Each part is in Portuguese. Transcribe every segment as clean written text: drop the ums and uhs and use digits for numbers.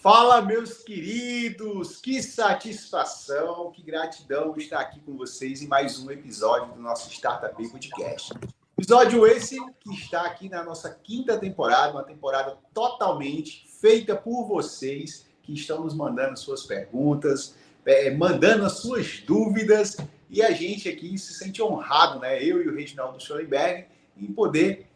Fala, meus queridos! Que satisfação, que gratidão estar aqui com vocês em mais um episódio do nosso Startup Podcast. Episódio esse que está aqui na nossa quinta temporada, uma temporada totalmente feita por vocês que estão nos mandando suas perguntas, mandando as suas dúvidas, e a gente aqui se sente honrado, né? Eu e o Reginaldo Schoenberg, em poder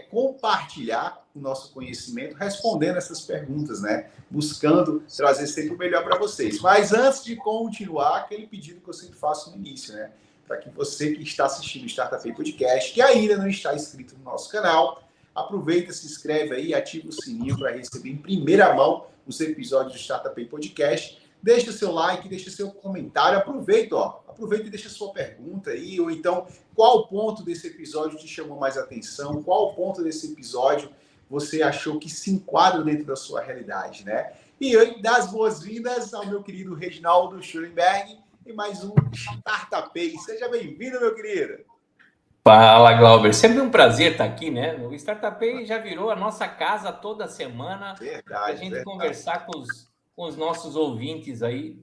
compartilhar o nosso conhecimento, respondendo essas perguntas, né? Buscando trazer sempre o melhor para vocês. Mas antes de continuar, aquele pedido que eu sempre faço no início, né? Para que você que está assistindo o Startup Podcast, que ainda não está inscrito no nosso canal, aproveita, se inscreve aí, ativa o sininho para receber em primeira mão os episódios do Startup Podcast. Deixa o seu like, deixa o seu comentário, aproveita e deixa a sua pergunta aí, ou então, qual ponto desse episódio te chamou mais atenção, qual ponto desse episódio você achou que se enquadra dentro da sua realidade, né? E eu dar as boas-vindas ao meu querido Reginaldo Schoenberg e mais um Startup. Seja bem-vindo, meu querido. Fala, Glauber. Sempre um prazer estar aqui, né? O Startup já virou a nossa casa toda semana para a gente conversar com os nossos ouvintes aí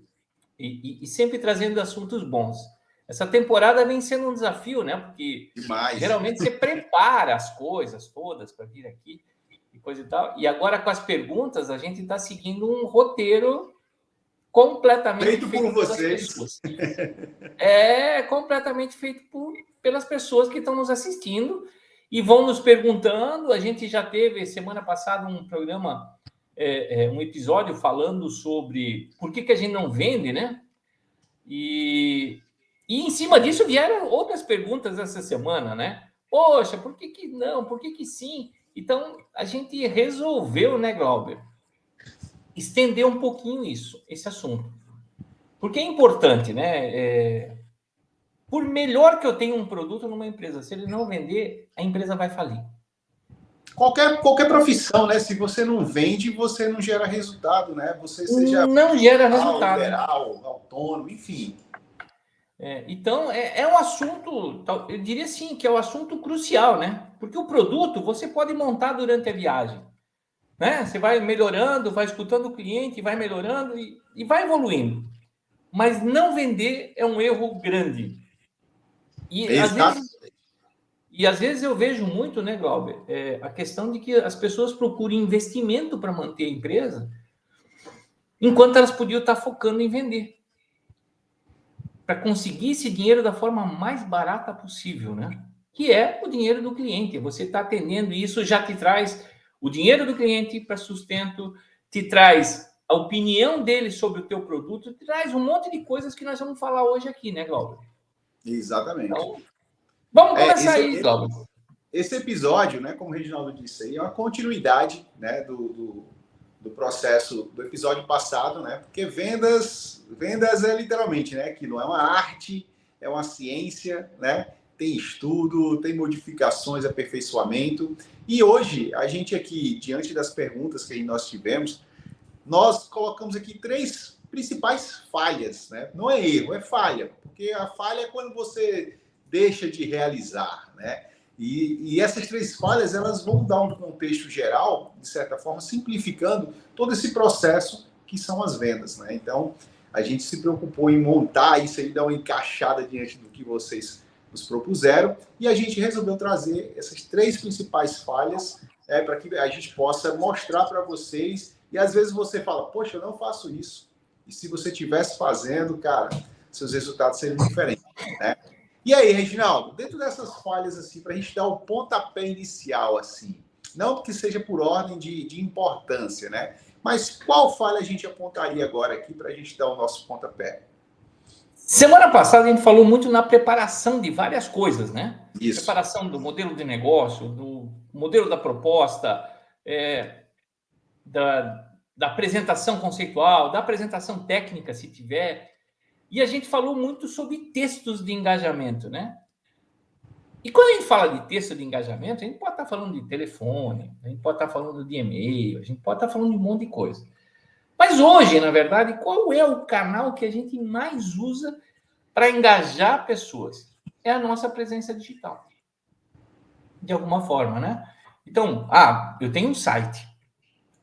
e sempre trazendo assuntos bons. Essa temporada vem sendo um desafio, né? Porque geralmente você prepara as coisas todas para vir aqui e coisa e tal. E agora com as perguntas, a gente está seguindo um roteiro completamente feito por vocês. Completamente feito pelas pessoas que estão nos assistindo e vão nos perguntando. A gente já teve, semana passada, um programa, um episódio falando sobre por que a gente não vende, né? E em cima disso vieram outras perguntas essa semana, né? Poxa, por que não? Por que sim? Então, a gente resolveu, né, Glauber, estender um pouquinho esse assunto. Porque é importante, né? Por melhor que eu tenha um produto numa empresa, se ele não vender, a empresa vai falir. Qualquer profissão, né? Se você não vende, você não gera resultado, né? Você seja não gera resultado, liberal, autônomo, enfim. Então, é um assunto, eu diria assim, que é um assunto crucial, né? Porque o produto você pode montar durante a viagem, né? Você vai melhorando, vai escutando o cliente, vai melhorando e vai evoluindo. Mas não vender é um erro grande. E às vezes eu vejo muito, né, Glauber, a questão de que as pessoas procuram investimento para manter a empresa, enquanto elas podiam estar focando em vender. Para conseguir esse dinheiro da forma mais barata possível, né? Que é o dinheiro do cliente. Você está atendendo e isso já te traz o dinheiro do cliente para sustento, te traz a opinião dele sobre o teu produto, te traz um monte de coisas que nós vamos falar hoje aqui, né, Glauber? Exatamente. Então, vamos começar aí, Glauber. Esse episódio, né, como o Reginaldo disse aí, é uma continuidade, né, do processo do episódio passado, né? Porque vendas é literalmente, né? Que não é uma arte, é uma ciência, né? Tem estudo, tem modificações, aperfeiçoamento. E hoje, a gente aqui, diante das perguntas que nós tivemos, nós colocamos aqui 3 principais falhas, né? Não é erro, é falha. Porque a falha é quando você deixa de realizar, né? E essas 3 falhas, elas vão dar um contexto geral, de certa forma, simplificando todo esse processo que são as vendas, né? Então, a gente se preocupou em montar isso aí, dar uma encaixada diante do que vocês nos propuseram, e a gente resolveu trazer essas 3 principais falhas para que a gente possa mostrar para vocês, e às vezes você fala, poxa, eu não faço isso. E se você estivesse fazendo, cara, seus resultados seriam diferentes, né? E aí, Reginaldo, dentro dessas falhas, assim, para a gente dar o pontapé inicial, assim, não que seja por ordem de importância, né? Mas qual falha a gente apontaria agora aqui para a gente dar o nosso pontapé? Semana passada a gente falou muito na preparação de várias coisas, né? Isso. Preparação do modelo de negócio, do modelo da proposta, da apresentação conceitual, da apresentação técnica, se tiver. E a gente falou muito sobre textos de engajamento, né? E quando a gente fala de texto de engajamento, a gente pode estar falando de telefone, a gente pode estar falando de e-mail, a gente pode estar falando de um monte de coisa. Mas hoje, na verdade, qual é o canal que a gente mais usa para engajar pessoas? É a nossa presença digital. De alguma forma, né? Então, eu tenho um site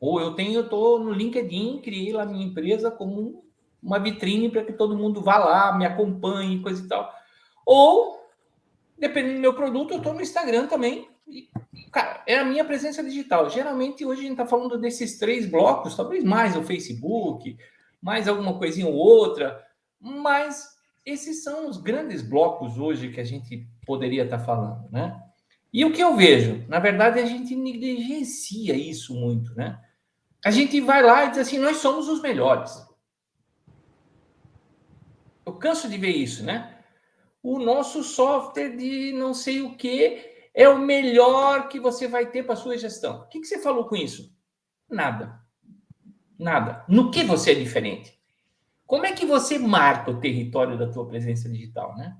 Ou eu estou no LinkedIn, criei lá minha empresa como uma vitrine para que todo mundo vá lá, me acompanhe, coisa e tal. Ou, dependendo do meu produto, eu estou no Instagram também. E, cara, é a minha presença digital. Geralmente, hoje a gente está falando desses 3 blocos, talvez mais o Facebook, mais alguma coisinha ou outra, mas esses são os grandes blocos hoje que a gente poderia estar falando, né? E o que eu vejo? Na verdade, a gente negligencia isso muito, né? A gente vai lá e diz assim, nós somos os melhores. Eu canso de ver isso, né? O nosso software de não sei o que é o melhor que você vai ter para sua gestão. O que você falou com isso? Nada. Nada. No que você é diferente? Como é que você marca o território da tua presença digital, né?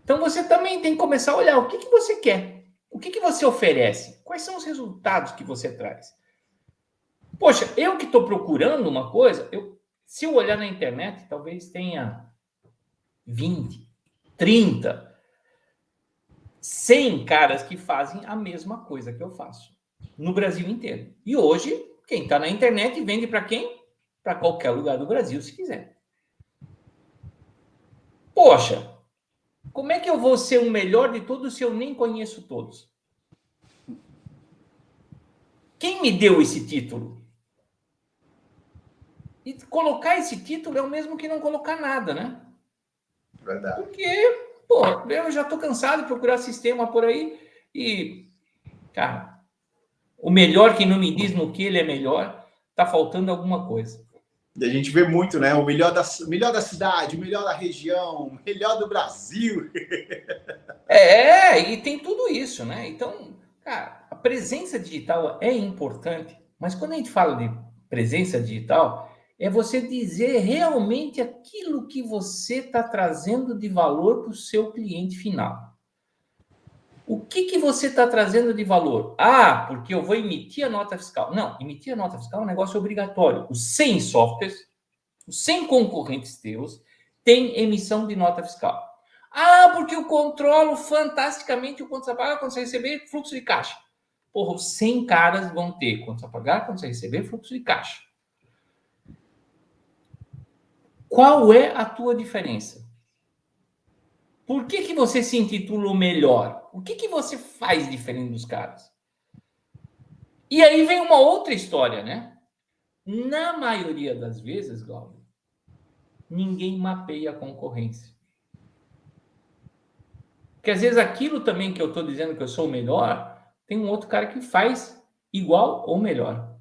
Então você também tem que começar a olhar o que você quer, o que você oferece, quais são os resultados que você traz. Poxa, eu que estou procurando uma coisa, se eu olhar na internet, talvez tenha 20, 30, 100 caras que fazem a mesma coisa que eu faço no Brasil inteiro. E hoje, quem está na internet vende para quem? Para qualquer lugar do Brasil, se quiser. Poxa, como é que eu vou ser o melhor de todos se eu nem conheço todos? Quem me deu esse título? E colocar esse título é o mesmo que não colocar nada, né? Verdade. Porque, pô, eu já estou cansado de procurar sistema por aí e, cara, o melhor que não me diz no que ele é melhor, tá faltando alguma coisa. E a gente vê muito, né? O melhor da cidade, o melhor da região, o melhor do Brasil. E tem tudo isso, né? Então, cara, a presença digital é importante, mas quando a gente fala de presença digital, é você dizer realmente aquilo que você está trazendo de valor para o seu cliente final. O que você está trazendo de valor? Ah, porque eu vou emitir a nota fiscal. Não, emitir a nota fiscal é um negócio obrigatório. Os 100 softwares, os 100 concorrentes teus, têm emissão de nota fiscal. Ah, porque eu controlo fantasticamente o quanto você pagar, quando você receber, fluxo de caixa. Porra, os 100 caras vão ter quanto você pagar, quando você receber, fluxo de caixa. Qual é a tua diferença? Por que você se intitula o melhor? O que você faz diferente dos caras? E aí vem uma outra história, né? Na maioria das vezes, Glauber, ninguém mapeia a concorrência. Porque às vezes aquilo também que eu estou dizendo que eu sou o melhor, tem um outro cara que faz igual ou melhor.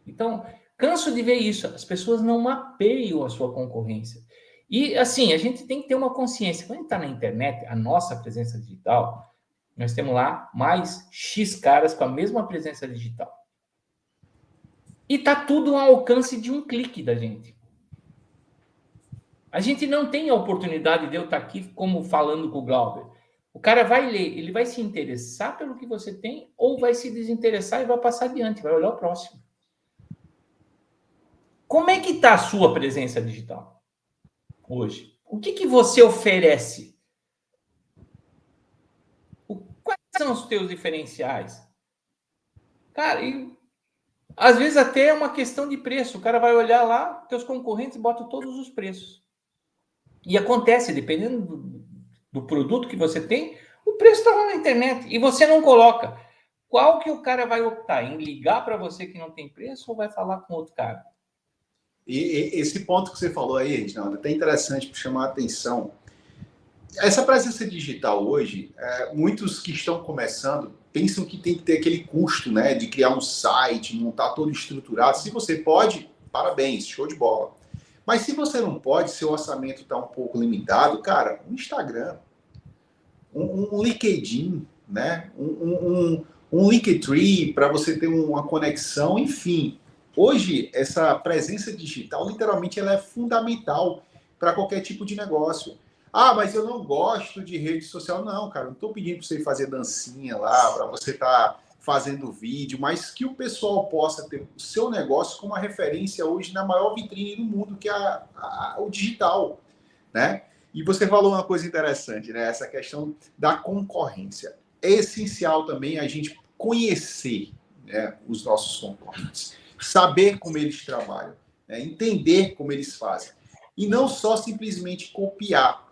Então, canso de ver isso. As pessoas não mapeiam a sua concorrência. E assim, a gente tem que ter uma consciência. Quando a gente está na internet, a nossa presença digital, nós temos lá mais X caras com a mesma presença digital. E tá tudo ao alcance de um clique da gente. A gente não tem a oportunidade de eu estar aqui como falando com o Glauber. O cara vai ler, ele vai se interessar pelo que você tem ou vai se desinteressar e vai passar adiante, vai olhar o próximo. Como é que está a sua presença digital hoje? O que você oferece? Quais são os teus diferenciais? Cara, e às vezes até é uma questão de preço. O cara vai olhar lá, teus concorrentes botam todos os preços. E acontece, dependendo do produto que você tem, o preço está lá na internet e você não coloca. Qual que o cara vai optar? Em ligar para você que não tem preço ou vai falar com outro cara? E esse ponto que você falou aí, Reginaldo, é até interessante para chamar a atenção. Essa presença digital hoje, muitos que estão começando pensam que tem que ter aquele custo, né, de criar um site, montar todo estruturado. Se você pode, parabéns, show de bola. Mas se você não pode, seu orçamento está um pouco limitado, cara, um Instagram, um LinkedIn, né, um Linktree para você ter uma conexão, enfim. Hoje, essa presença digital, literalmente, ela é fundamental para qualquer tipo de negócio. Ah, mas eu não gosto de rede social. Não, cara, não estou pedindo para você fazer dancinha lá, para você estar fazendo vídeo, mas que o pessoal possa ter o seu negócio como uma referência hoje na maior vitrine do mundo, que é o digital, né? E você falou uma coisa interessante, né? Essa questão da concorrência. É essencial também a gente conhecer, né, os nossos concorrentes, saber como eles trabalham, né, entender como eles fazem. E não só simplesmente copiar.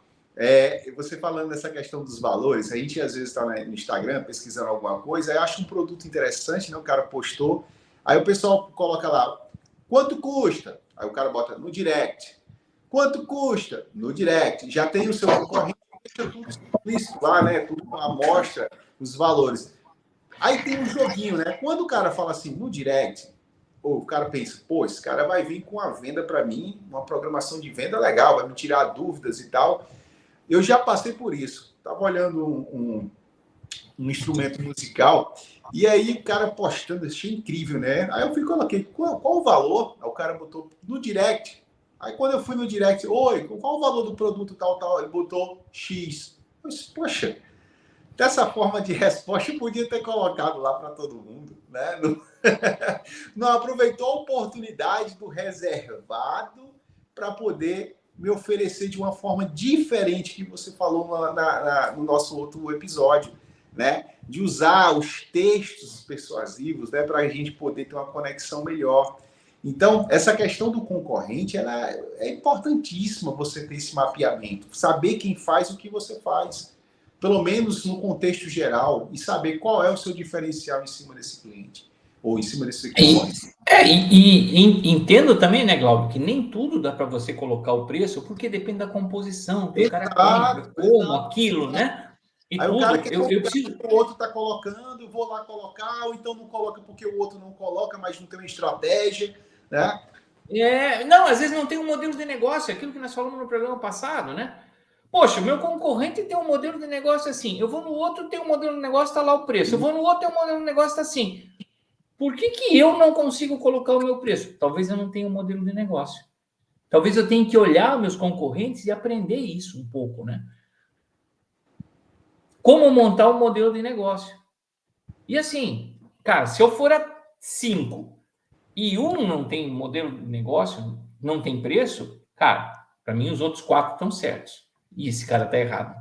Você falando dessa questão dos valores, a gente às vezes está no Instagram pesquisando alguma coisa, aí acha um produto interessante, né, o cara postou, aí o pessoal coloca lá, quanto custa? Aí o cara bota no direct. Quanto custa? No direct. Já tem o seu concorrente, deixa tudo explícito lá, né? Tudo com a amostra, os valores. Aí tem um joguinho, né? Quando o cara fala assim, no direct, ou o cara pensa, pô, esse cara vai vir com uma venda para mim, uma programação de venda legal, vai me tirar dúvidas e tal. Eu já passei por isso. Estava olhando um instrumento musical, e aí o cara postando, achei incrível, né? Aí eu fui coloquei, qual o valor? Aí o cara botou no direct. Aí quando eu fui no direct, oi, qual o valor do produto tal, tal? Ele botou X. Eu disse, poxa, dessa forma de resposta eu podia ter colocado lá para todo mundo, né? Não, não aproveitou a oportunidade do reservado para poder me oferecer de uma forma diferente que você falou no nosso outro episódio, né? De usar os textos persuasivos, né, para a gente poder ter uma conexão melhor. Então, essa questão do concorrente, ela é importantíssima, você ter esse mapeamento, saber quem faz o que você faz, pelo menos no contexto geral, e saber qual é o seu diferencial em cima desse cliente, ou em cima desse concorrente. Entendo também, né, Glauber, que nem tudo dá para você colocar o preço, porque depende da composição, que o cara compra, como, aquilo, né? E aí tudo. O cara quer eu preciso... o outro está colocando, eu vou lá colocar, ou então não coloca porque o outro não coloca, mas não tem uma estratégia, né? Não, às vezes não tem um modelo de negócio, aquilo que nós falamos no programa passado, né? Poxa, o meu concorrente tem um modelo de negócio assim, eu vou no outro, tem um modelo de negócio, está lá o preço, eu vou no outro, tem um modelo de negócio, está assim. Por que eu não consigo colocar o meu preço? Talvez eu não tenha um modelo de negócio. Talvez eu tenha que olhar os meus concorrentes e aprender isso um pouco, né? Como montar um modelo de negócio. E assim, cara, se eu for a 5 e um não tem modelo de negócio, não tem preço, cara, para mim os outros 4 estão certos. E esse cara tá errado.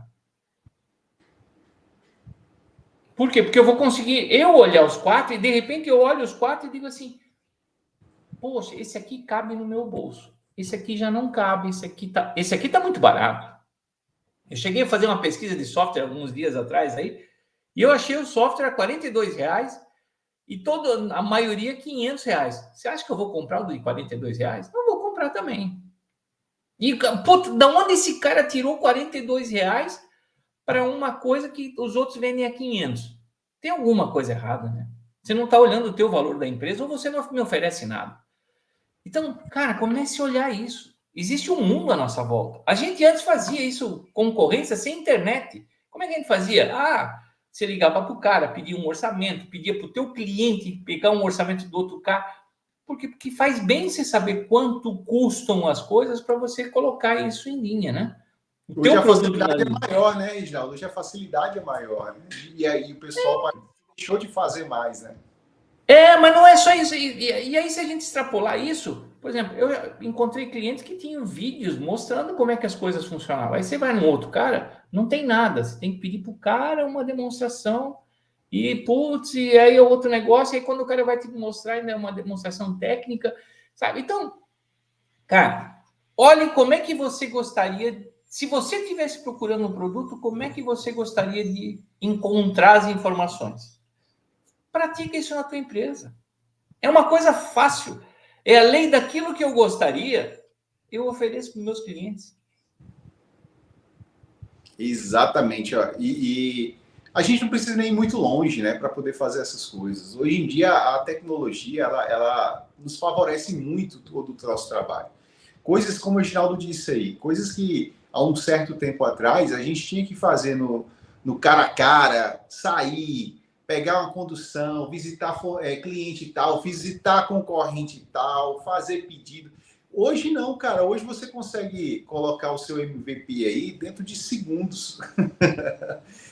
Por quê? Porque eu vou conseguir eu olhar os 4 e de repente eu olho os 4 e digo assim, poxa, esse aqui cabe no meu bolso. Esse aqui já não cabe, esse aqui tá muito barato. Eu cheguei a fazer uma pesquisa de software alguns dias atrás aí, e eu achei o software a R$ 42 e a maioria R$ 500. Você acha que eu vou comprar o de R$ 42? Não vou comprar também. E, puta, da onde esse cara tirou R$ 42 para uma coisa que os outros vendem a 500? Tem alguma coisa errada, né? Você não está olhando o teu valor da empresa ou você não me oferece nada. Então, cara, comece a olhar isso. Existe um mundo à nossa volta. A gente antes fazia isso, concorrência, sem internet. Como é que a gente fazia? Você ligava para o cara, pedia um orçamento, pedia para o teu cliente pegar um orçamento do outro cara. Porque faz bem você saber quanto custam as coisas para você colocar isso em linha, né? Hoje a facilidade é maior, né, Reginaldo? Hoje a facilidade é maior, né? E aí o pessoal deixou de fazer mais, né? Mas não é só isso. E aí, se a gente extrapolar isso, por exemplo, eu encontrei clientes que tinham vídeos mostrando como é que as coisas funcionavam. Aí você vai num outro cara, não tem nada. Você tem que pedir para o cara uma demonstração e, putz, e aí é outro negócio. E aí quando o cara vai te mostrar, ainda é uma demonstração técnica, sabe? Então, cara, olhe como é que você gostaria... Se você estivesse procurando um produto, como é que você gostaria de encontrar as informações? Pratica isso na tua empresa. É uma coisa fácil. É além daquilo que eu gostaria, eu ofereço para os meus clientes. Exatamente. Ó. E a gente não precisa nem ir muito longe, né, para poder fazer essas coisas. Hoje em dia, a tecnologia, ela nos favorece muito todo o nosso trabalho. Coisas como o Reginaldo disse aí, coisas que há um certo tempo atrás a gente tinha que fazer no cara a cara, sair, pegar uma condução, visitar cliente tal, visitar concorrente tal, fazer pedido. Hoje não, cara. Hoje você consegue colocar o seu MVP aí dentro de segundos.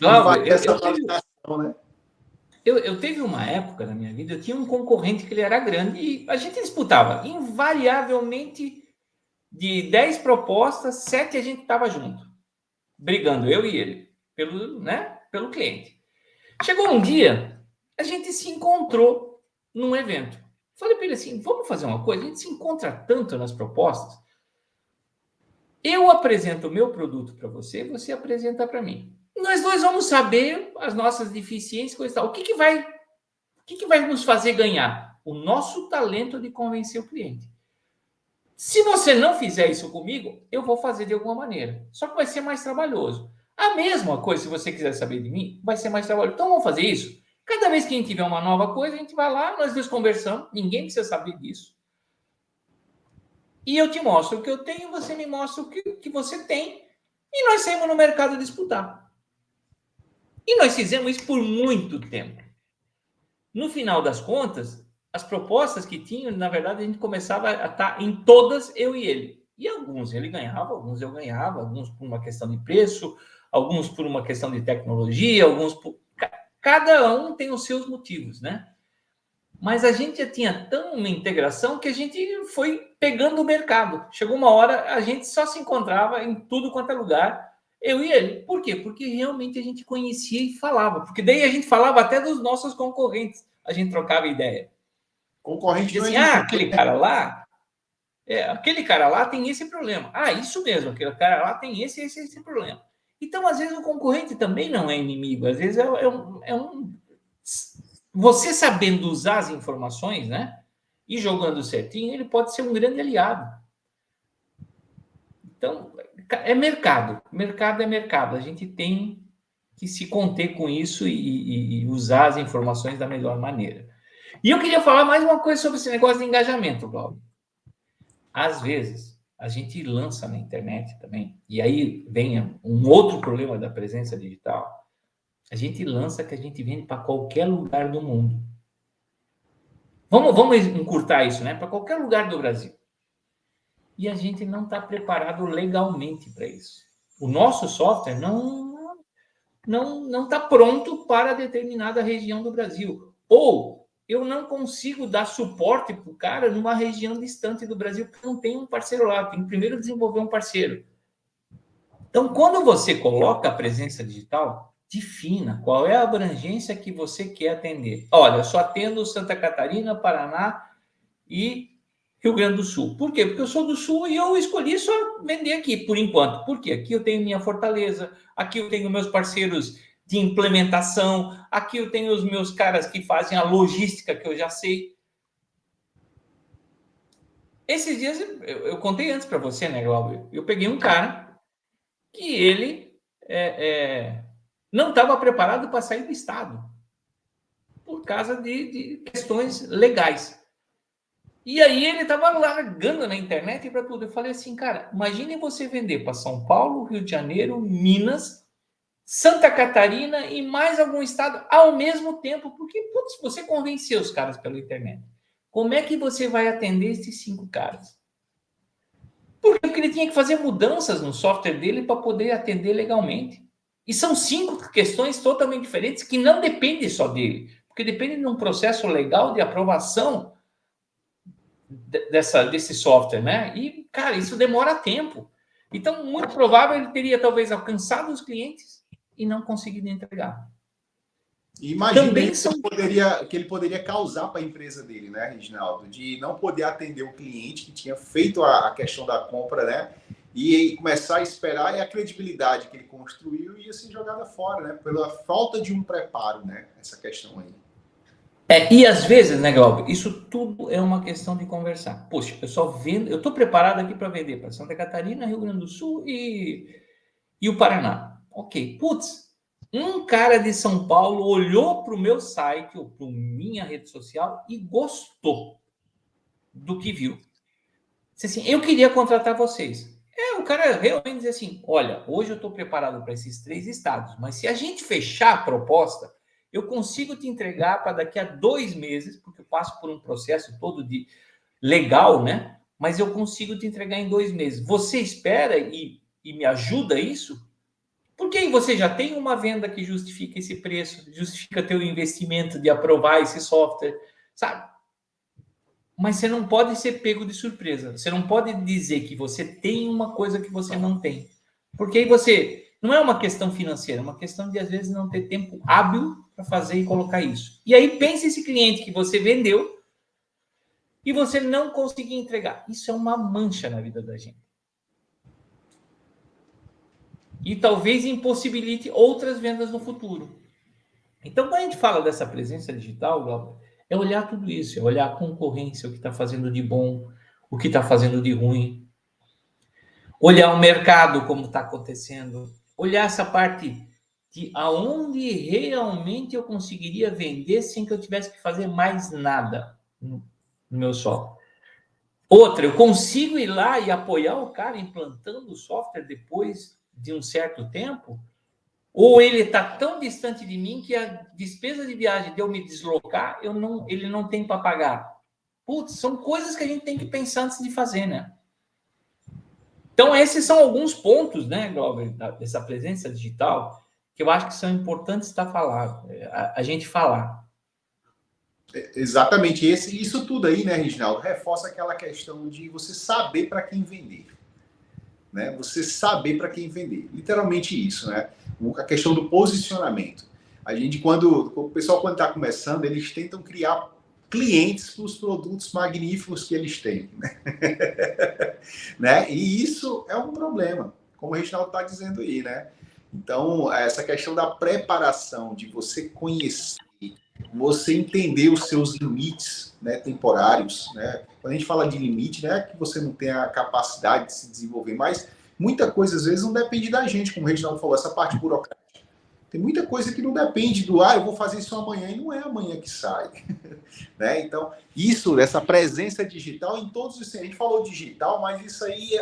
Não, essa validação, né? eu teve uma época na minha vida, eu tinha um concorrente que ele era grande e a gente disputava. Invariavelmente, de 10 propostas, 7 a gente estava junto, brigando, eu e ele, pelo cliente. Chegou um dia a gente se encontrou num evento. Falei para ele assim, vamos fazer uma coisa, a gente se encontra tanto nas propostas, eu apresento o meu produto para você, você apresenta para mim. Nós dois vamos saber as nossas deficiências, coisa e tal. O que vai nos fazer ganhar? O nosso talento de convencer o cliente. Se você não fizer isso comigo, eu vou fazer de alguma maneira. Só que vai ser mais trabalhoso. A mesma coisa, se você quiser saber de mim, vai ser mais trabalhoso. Então vamos fazer isso. Cada vez que a gente tiver uma nova coisa, a gente vai lá, nós dois conversamos, ninguém precisa saber disso. E eu te mostro o que eu tenho, você me mostra o que você tem, e nós saímos no mercado disputar. E nós fizemos isso por muito tempo. No final das contas, as propostas que tinham, na verdade, a gente começava a estar em todas, eu e ele. E alguns ele ganhava, alguns eu ganhava, alguns por uma questão de preço, alguns por uma questão de tecnologia, alguns por... Cada um tem os seus motivos, né? Mas a gente já tinha tão uma integração que a gente foi pegando o mercado. Chegou uma hora, a gente só se encontrava em tudo quanto é lugar, eu e ele. Por quê? Porque realmente a gente conhecia e falava. Porque daí a gente falava até dos nossos concorrentes. A gente trocava ideia. Concorrente E não é assim, inimigo. aquele cara lá tem esse problema. Ah, isso mesmo, aquele cara lá tem esse problema. Então, às vezes, o concorrente também não é inimigo. Às vezes você sabendo usar as informações, né? E jogando certinho, ele pode ser um grande aliado. Então, é mercado. Mercado é mercado. A gente tem que se conter com isso e usar as informações da melhor maneira. E eu queria falar mais uma coisa sobre esse negócio de engajamento, Cláudio. Às vezes, a gente lança na internet também, e aí vem um outro problema da presença digital. A gente lança que a gente vende para qualquer lugar do mundo. Vamos encurtar isso, né? Para qualquer lugar do Brasil. E a gente não está preparado legalmente para isso. O nosso software não está pronto para determinada região do Brasil. Ou eu não consigo dar suporte para o cara numa região distante do Brasil, porque não tem um parceiro lá. Tem que primeiro desenvolver um parceiro. Então, quando você coloca a presença digital, defina qual é a abrangência que você quer atender. Olha, eu só atendo Santa Catarina, Paraná e Rio Grande do Sul. Por quê? Porque eu sou do Sul e eu escolhi só vender aqui, por enquanto. Por quê? Aqui eu tenho minha fortaleza, aqui eu tenho meus parceiros de implementação, aqui eu tenho os meus caras que fazem a logística, que eu já sei. Esses dias, eu contei antes para você, né, Glauber? Eu peguei um cara que ele não estava preparado para sair do estado por causa de questões legais. E aí ele estava largando na internet para tudo. Eu falei assim, cara, imagine você vender para São Paulo, Rio de Janeiro, Minas, Santa Catarina e mais algum estado ao mesmo tempo. Porque, putz, você convenceu os caras pela internet. Como é que você vai atender esses 5 caras? Porque ele tinha que fazer mudanças no software dele para poder atender legalmente. E são 5 questões totalmente diferentes que não dependem só dele. Porque dependem de um processo legal de aprovação desse software, né? E, cara, isso demora tempo. Então, muito provável ele teria talvez alcançado os clientes e não conseguido entregar. Imagina também que ele poderia causar para a empresa dele, né, Reginaldo? De não poder atender o cliente que tinha feito a questão da compra, né? E começar a esperar, e a credibilidade que ele construiu ia ser jogada fora, né? Pela falta de um preparo, né? Essa questão aí. E às vezes, né, Glauber, isso tudo é uma questão de conversar. Poxa, eu só vendo, eu estou preparado aqui para vender para Santa Catarina, Rio Grande do Sul e o Paraná. Ok, putz, um cara de São Paulo olhou para o meu site ou para minha rede social e gostou do que viu. Disse assim, eu queria contratar vocês. O cara realmente diz assim, olha, hoje eu estou preparado para esses 3 estados, mas se a gente fechar a proposta, eu consigo te entregar para daqui a 2 meses, porque eu passo por um processo todo de legal, né? Mas eu consigo te entregar em 2 meses. Você espera e me ajuda isso? Porque aí você já tem uma venda que justifica esse preço, justifica teu investimento de aprovar esse software, sabe? Mas você não pode ser pego de surpresa. Você não pode dizer que você tem uma coisa que você não tem. Porque aí você... Não é uma questão financeira, é uma questão de, às vezes, não ter tempo hábil para fazer e colocar isso. E aí pensa esse cliente que você vendeu e você não conseguir entregar. Isso é uma mancha na vida da gente. E talvez impossibilite outras vendas no futuro. Então, quando a gente fala dessa presença digital, Glauber, é olhar tudo isso, é olhar a concorrência, o que está fazendo de bom, o que está fazendo de ruim, olhar o mercado, como está acontecendo, olhar essa parte de aonde realmente eu conseguiria vender sem que eu tivesse que fazer mais nada no meu software. Outra, eu consigo ir lá e apoiar o cara implantando o software depois de um certo tempo? Ou ele está tão distante de mim que a despesa de viagem de eu me deslocar, ele não tem para pagar? Putz, são coisas que a gente tem que pensar antes de fazer, né? Então, esses são alguns pontos, né, Glauber, dessa presença digital, que eu acho que são importantes a gente falar. Exatamente. Isso tudo aí, né, Reginaldo, reforça aquela questão de você saber para quem vender. Né? Você saber para quem vender. Literalmente isso, né? A questão do posicionamento. A gente, o pessoal, quando está começando, eles tentam criar clientes para os produtos magníficos que eles têm. Né? Né? E isso é um problema, como o Reginaldo está dizendo aí, né? Então, essa questão da preparação, de você conhecer, você entender os seus limites, né, temporários, né? Quando a gente fala de limite, não é que você não tem a capacidade de se desenvolver, mas muita coisa às vezes não depende da gente, como o Reginaldo falou, essa parte burocrática. Tem muita coisa que não depende do, eu vou fazer isso amanhã, e não é amanhã que sai. Né? Então, essa presença digital em todos os... A gente falou digital, mas isso aí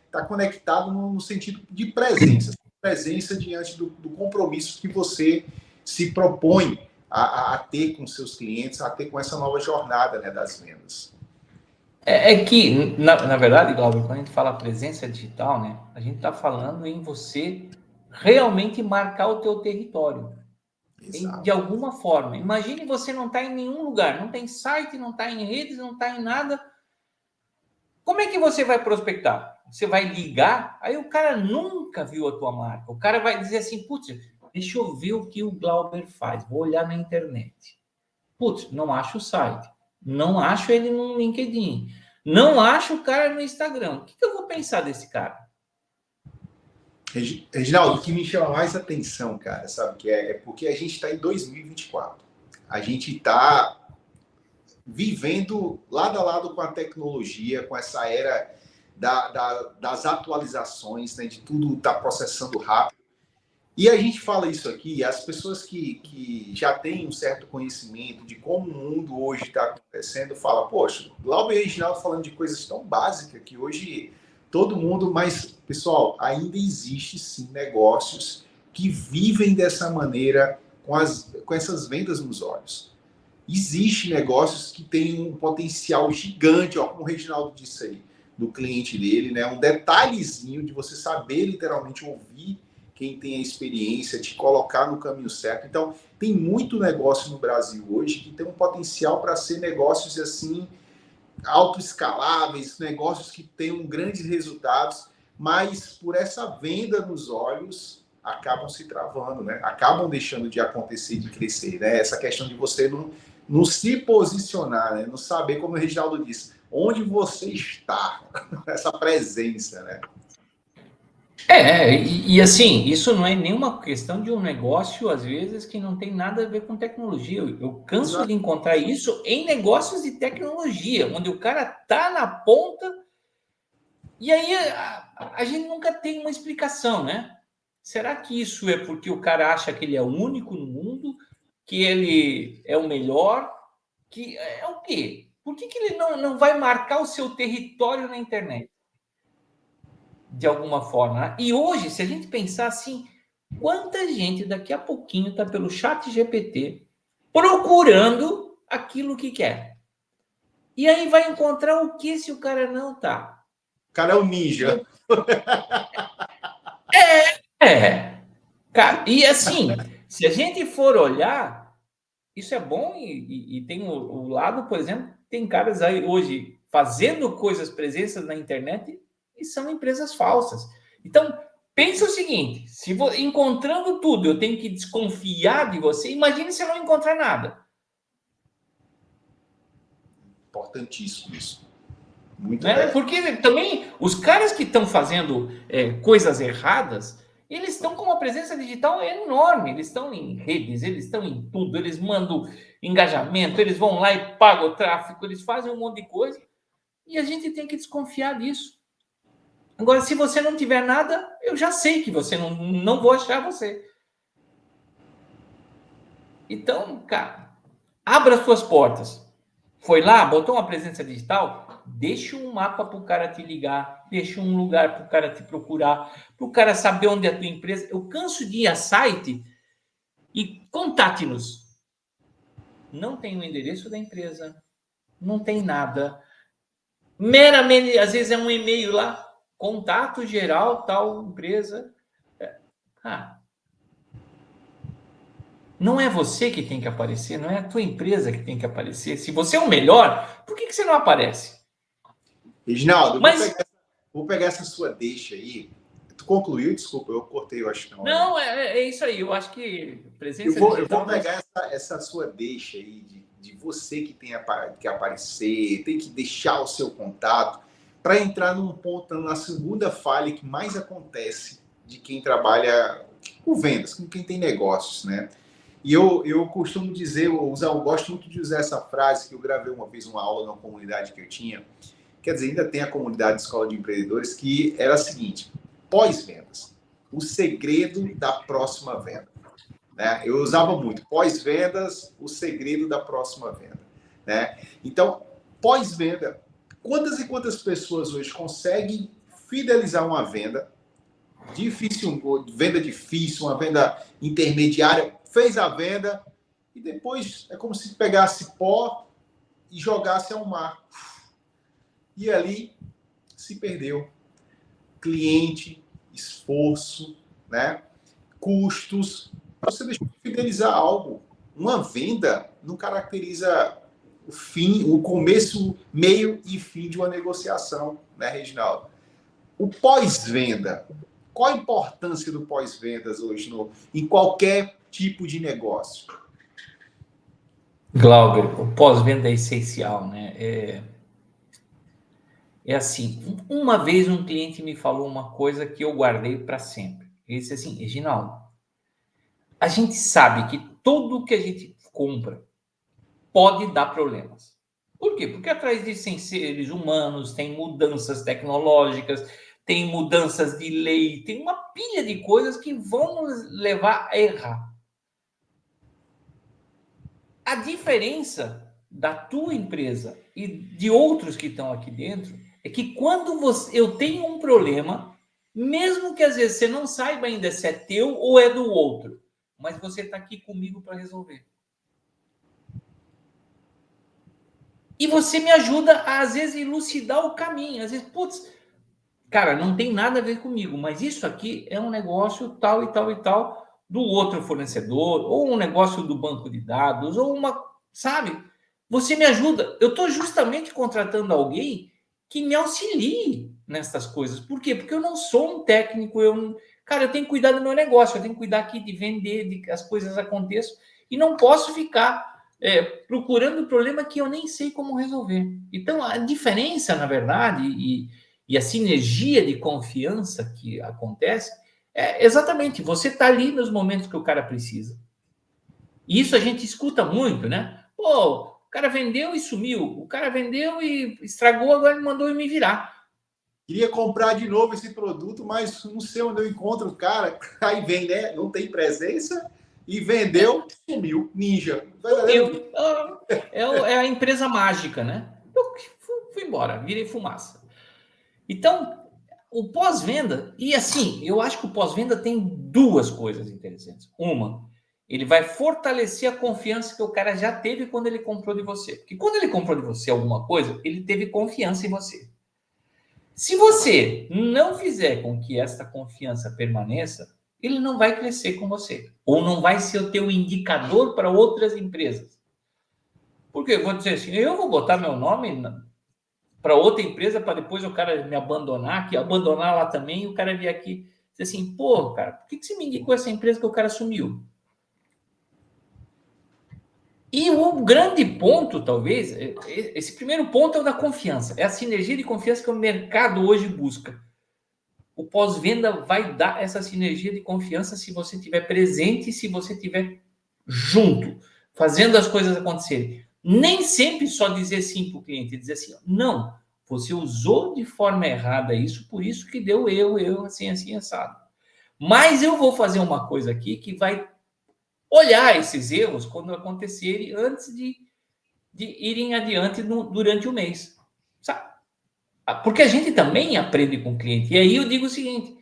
está conectado no sentido de presença. Presença diante do compromisso que você se propõe a ter com seus clientes, a ter com essa nova jornada, né, das vendas. Que, na verdade, Glauber, quando a gente fala presença digital, né, a gente está falando em você realmente marcar o teu território. De alguma forma. Imagine você não está em nenhum lugar, não tem site, não está em redes, não está em nada. Como é que você vai prospectar? Você vai ligar, aí o cara nunca viu a tua marca. O cara vai dizer assim, putz, deixa eu ver o que o Glauber faz, vou olhar na internet. Putz, não acho o site, não acho ele no LinkedIn, não acho o cara no Instagram. O que eu vou pensar desse cara? Reginaldo, o que me chama mais atenção, cara, sabe que é porque a gente está em 2024. A gente está vivendo lado a lado com a tecnologia, com essa era das atualizações, né, de tudo estar processando rápido. E a gente fala isso aqui, as pessoas que já têm um certo conhecimento de como o mundo hoje está acontecendo, falam, poxa, Glauber e Reginaldo falando de coisas tão básicas que hoje todo mundo... Mas, pessoal, ainda existe sim negócios que vivem dessa maneira com essas vendas nos olhos. Existem negócios que têm um potencial gigante, como o Reginaldo disse aí, do cliente dele, né? Um detalhezinho de você saber literalmente ouvir quem tem a experiência, de colocar no caminho certo. Então, tem muito negócio no Brasil hoje que tem um potencial para ser negócios assim, autoescaláveis, negócios que tenham grandes resultados, mas por essa venda nos olhos acabam se travando, né? Acabam deixando de acontecer, de crescer, né? Essa questão de você não se posicionar, né? Não saber, como o Reginaldo disse, onde você está, essa presença, né? E assim, isso não é nenhuma questão de um negócio, às vezes, que não tem nada a ver com tecnologia. Eu canso Exato. de encontrar isso em negócios de tecnologia, onde o cara tá na ponta e aí a gente nunca tem uma explicação, né? Será que isso é porque o cara acha que ele é o único no mundo, que ele é o melhor, que é o quê? Por que ele não vai marcar o seu território na internet? De alguma forma, né? E hoje, se a gente pensar assim, quanta gente daqui a pouquinho está pelo chat GPT procurando aquilo que quer. E aí vai encontrar o que se o cara não tá? O cara é um ninja. Cara, e assim, se a gente for olhar, isso é bom e tem o lado, por exemplo, tem caras aí hoje fazendo coisas, presenças na internet e são empresas falsas. Então, pensa o seguinte, se encontrando tudo, eu tenho que desconfiar de você, imagine se eu não encontrar nada. Importantíssimo isso. Muito Né? Porque também os caras que estão fazendo coisas erradas, eles estão com uma presença digital enorme, eles estão em redes, eles estão em tudo, eles mandam engajamento, eles vão lá e pagam o tráfego, eles fazem um monte de coisa, e a gente tem que desconfiar disso. Agora, se você não tiver nada, eu já sei que você não vou achar você. Então, cara, abra as suas portas. Foi lá, botou uma presença digital, deixa um mapa para o cara te ligar, deixa um lugar para o cara te procurar, para o cara saber onde é a tua empresa. Eu canso de ir a site e contate-nos. Não tem o endereço da empresa, não tem nada. Meramente, às vezes é um e-mail lá, contato geral, tal empresa. Não é você que tem que aparecer, não é a tua empresa que tem que aparecer. Se você é o melhor, por que você não aparece? Reginaldo, vou pegar essa sua deixa aí. Tu concluiu? Desculpa, eu cortei, eu acho que não. Não, é isso aí. Eu acho que presença digital... Eu vou pegar essa sua deixa aí de você que tem que aparecer, tem que deixar o seu contato para entrar num ponto, na segunda falha que mais acontece de quem trabalha com vendas, com quem tem negócios, né? E eu costumo dizer, eu gosto muito de usar essa frase que eu gravei uma vez uma aula numa comunidade que eu tinha, quer dizer, ainda tem a comunidade de Escola de Empreendedores, que era a seguinte: pós-vendas, o segredo da próxima venda. Né? Eu usava muito, pós-vendas, o segredo da próxima venda. Né? Então, pós-venda, quantas e quantas pessoas hoje conseguem fidelizar uma venda difícil, uma venda intermediária, fez a venda e depois é como se pegasse pó e jogasse ao mar. E ali se perdeu. Cliente, esforço, né? Custos. Você deixou de fidelizar algo. Uma venda não caracteriza o fim, o começo, meio e fim de uma negociação, né, Reginaldo? O pós-venda. Qual a importância do pós-vendas hoje em qualquer tipo de negócio? Glauber, o pós-venda é essencial, né? É assim, uma vez um cliente me falou uma coisa que eu guardei para sempre. Ele disse assim, Reginaldo, a gente sabe que tudo que a gente compra pode dar problemas. Por quê? Porque atrás disso tem seres humanos, tem mudanças tecnológicas, tem mudanças de lei, tem uma pilha de coisas que vão nos levar a errar. A diferença da tua empresa e de outros que estão aqui dentro é que quando eu tenho um problema, mesmo que às vezes você não saiba ainda se é teu ou é do outro, mas você está aqui comigo para resolver. E você me ajuda a, às vezes, elucidar o caminho. Às vezes, putz, cara, não tem nada a ver comigo, mas isso aqui é um negócio tal e tal e tal do outro fornecedor, ou um negócio do banco de dados, ou uma, sabe? Você me ajuda. Eu estou justamente contratando alguém que me auxilie nessas coisas. Por quê? Porque eu não sou um técnico, cara, eu tenho que cuidar do meu negócio, eu tenho que cuidar aqui de vender, de que as coisas aconteçam, e não posso ficar procurando problema que eu nem sei como resolver. Então, a diferença, na verdade, e a sinergia de confiança que acontece é exatamente você tá ali nos momentos que o cara precisa. E isso a gente escuta muito, né? Pô, o cara vendeu e sumiu, o cara vendeu e estragou, agora ele mandou eu me virar. Queria comprar de novo esse produto, mas não sei onde eu encontro o cara. Aí vem, né? Não tem presença e vendeu, sumiu. Ninja. Sumiu. É a empresa mágica, né? Eu fui embora, virei fumaça. Então, o pós-venda, e assim, eu acho que o pós-venda tem duas coisas interessantes. Uma, ele vai fortalecer a confiança que o cara já teve quando ele comprou de você. Porque quando ele comprou de você alguma coisa, ele teve confiança em você. Se você não fizer com que essa confiança permaneça, ele não vai crescer com você. Ou não vai ser o teu indicador para outras empresas. Porque eu vou dizer assim, eu vou botar meu nome para outra empresa para depois o cara me abandonar, que abandonar lá também e o cara vir aqui. Diz assim, pô, cara, por que você me indicou essa empresa que o cara sumiu? E o grande ponto, talvez, esse primeiro ponto é o da confiança. É a sinergia de confiança que o mercado hoje busca. O pós-venda vai dar essa sinergia de confiança se você estiver presente, se você estiver junto, fazendo as coisas acontecerem. Nem sempre só dizer sim para o cliente, dizer assim, não, você usou de forma errada isso, por isso que deu eu, assim, assim, assado. Mas eu vou fazer uma coisa aqui que vai olhar esses erros quando acontecerem antes de irem adiante durante o mês. Sabe? Porque a gente também aprende com o cliente. E aí eu digo o seguinte,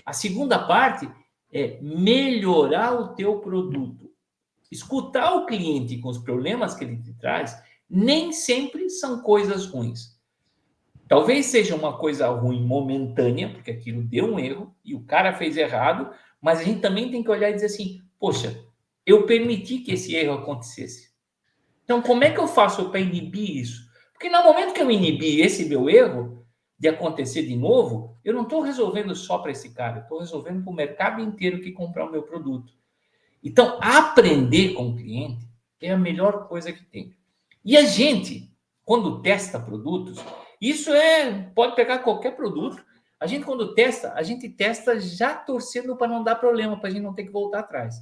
a segunda parte é melhorar o teu produto. Escutar o cliente com os problemas que ele te traz, nem sempre são coisas ruins. Talvez seja uma coisa ruim momentânea, porque aquilo deu um erro e o cara fez errado, mas a gente também tem que olhar e dizer assim, poxa, eu permiti que esse erro acontecesse. Então, como é que eu faço para inibir isso? Porque no momento que eu inibir esse meu erro de acontecer de novo, eu não estou resolvendo só para esse cara, eu estou resolvendo para o mercado inteiro que comprar o meu produto. Então, aprender com o cliente é a melhor coisa que tem. E a gente, quando testa produtos, isso pode pegar qualquer produto. A gente, quando testa, a gente testa já torcendo para não dar problema, para a gente não ter que voltar atrás.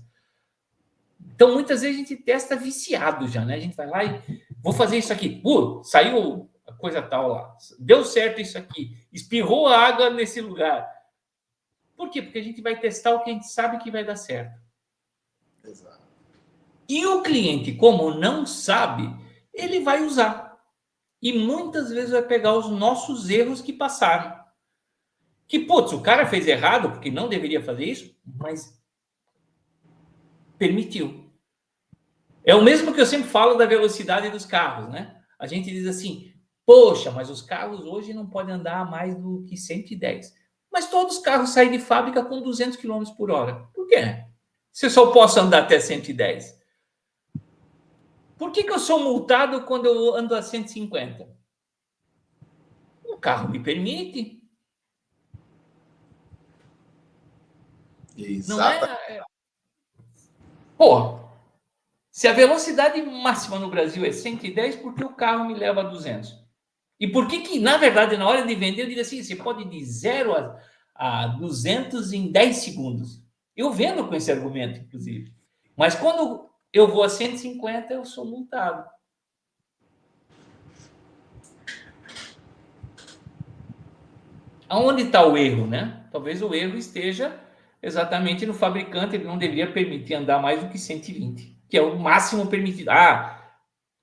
Então, muitas vezes a gente testa viciado já, né? A gente vai lá e vou fazer isso aqui. Saiu a coisa tal lá. Deu certo isso aqui. Espirrou a água nesse lugar. Por quê? Porque a gente vai testar o que a gente sabe que vai dar certo. Exato. E o cliente, como não sabe, ele vai usar. E muitas vezes vai pegar os nossos erros que passaram. Que, putz, o cara fez errado porque não deveria fazer isso, mas permitiu. É o mesmo que eu sempre falo da velocidade dos carros, né? A gente diz assim, poxa, mas os carros hoje não podem andar a mais do que 110. Mas todos os carros saem de fábrica com 200 quilômetros por hora. Por quê? Se eu só posso andar até 110? Por que eu sou multado quando eu ando a 150? O carro me permite. Não Exato. é? Pô, se a velocidade máxima no Brasil é 110, por que o carro me leva a 200? E por que, na verdade, na hora de vender, eu digo assim, você pode ir de 0 a 200 em 10 segundos. Eu vendo com esse argumento, inclusive. Mas quando eu vou a 150, eu sou multado. Aonde está o erro, né? Talvez o erro esteja exatamente no fabricante, ele não deveria permitir andar mais do que 120, que é o máximo permitido.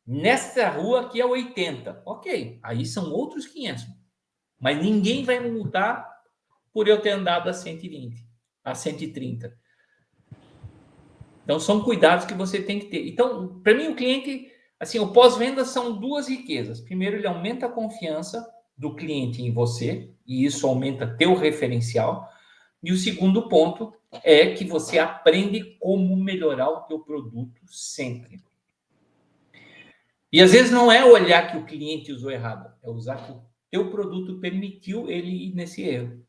Nessa rua aqui é 80. Ok, aí são outros 500. Mas ninguém vai me multar por eu ter andado a 120, a 130. Então, são cuidados que você tem que ter. Então, para mim, o cliente, assim, o pós-venda são duas riquezas. Primeiro, ele aumenta a confiança do cliente em você, e isso aumenta teu referencial. E o segundo ponto é que você aprende como melhorar o teu produto sempre. E às vezes não é olhar que o cliente usou errado, é usar que o teu produto permitiu ele ir nesse erro.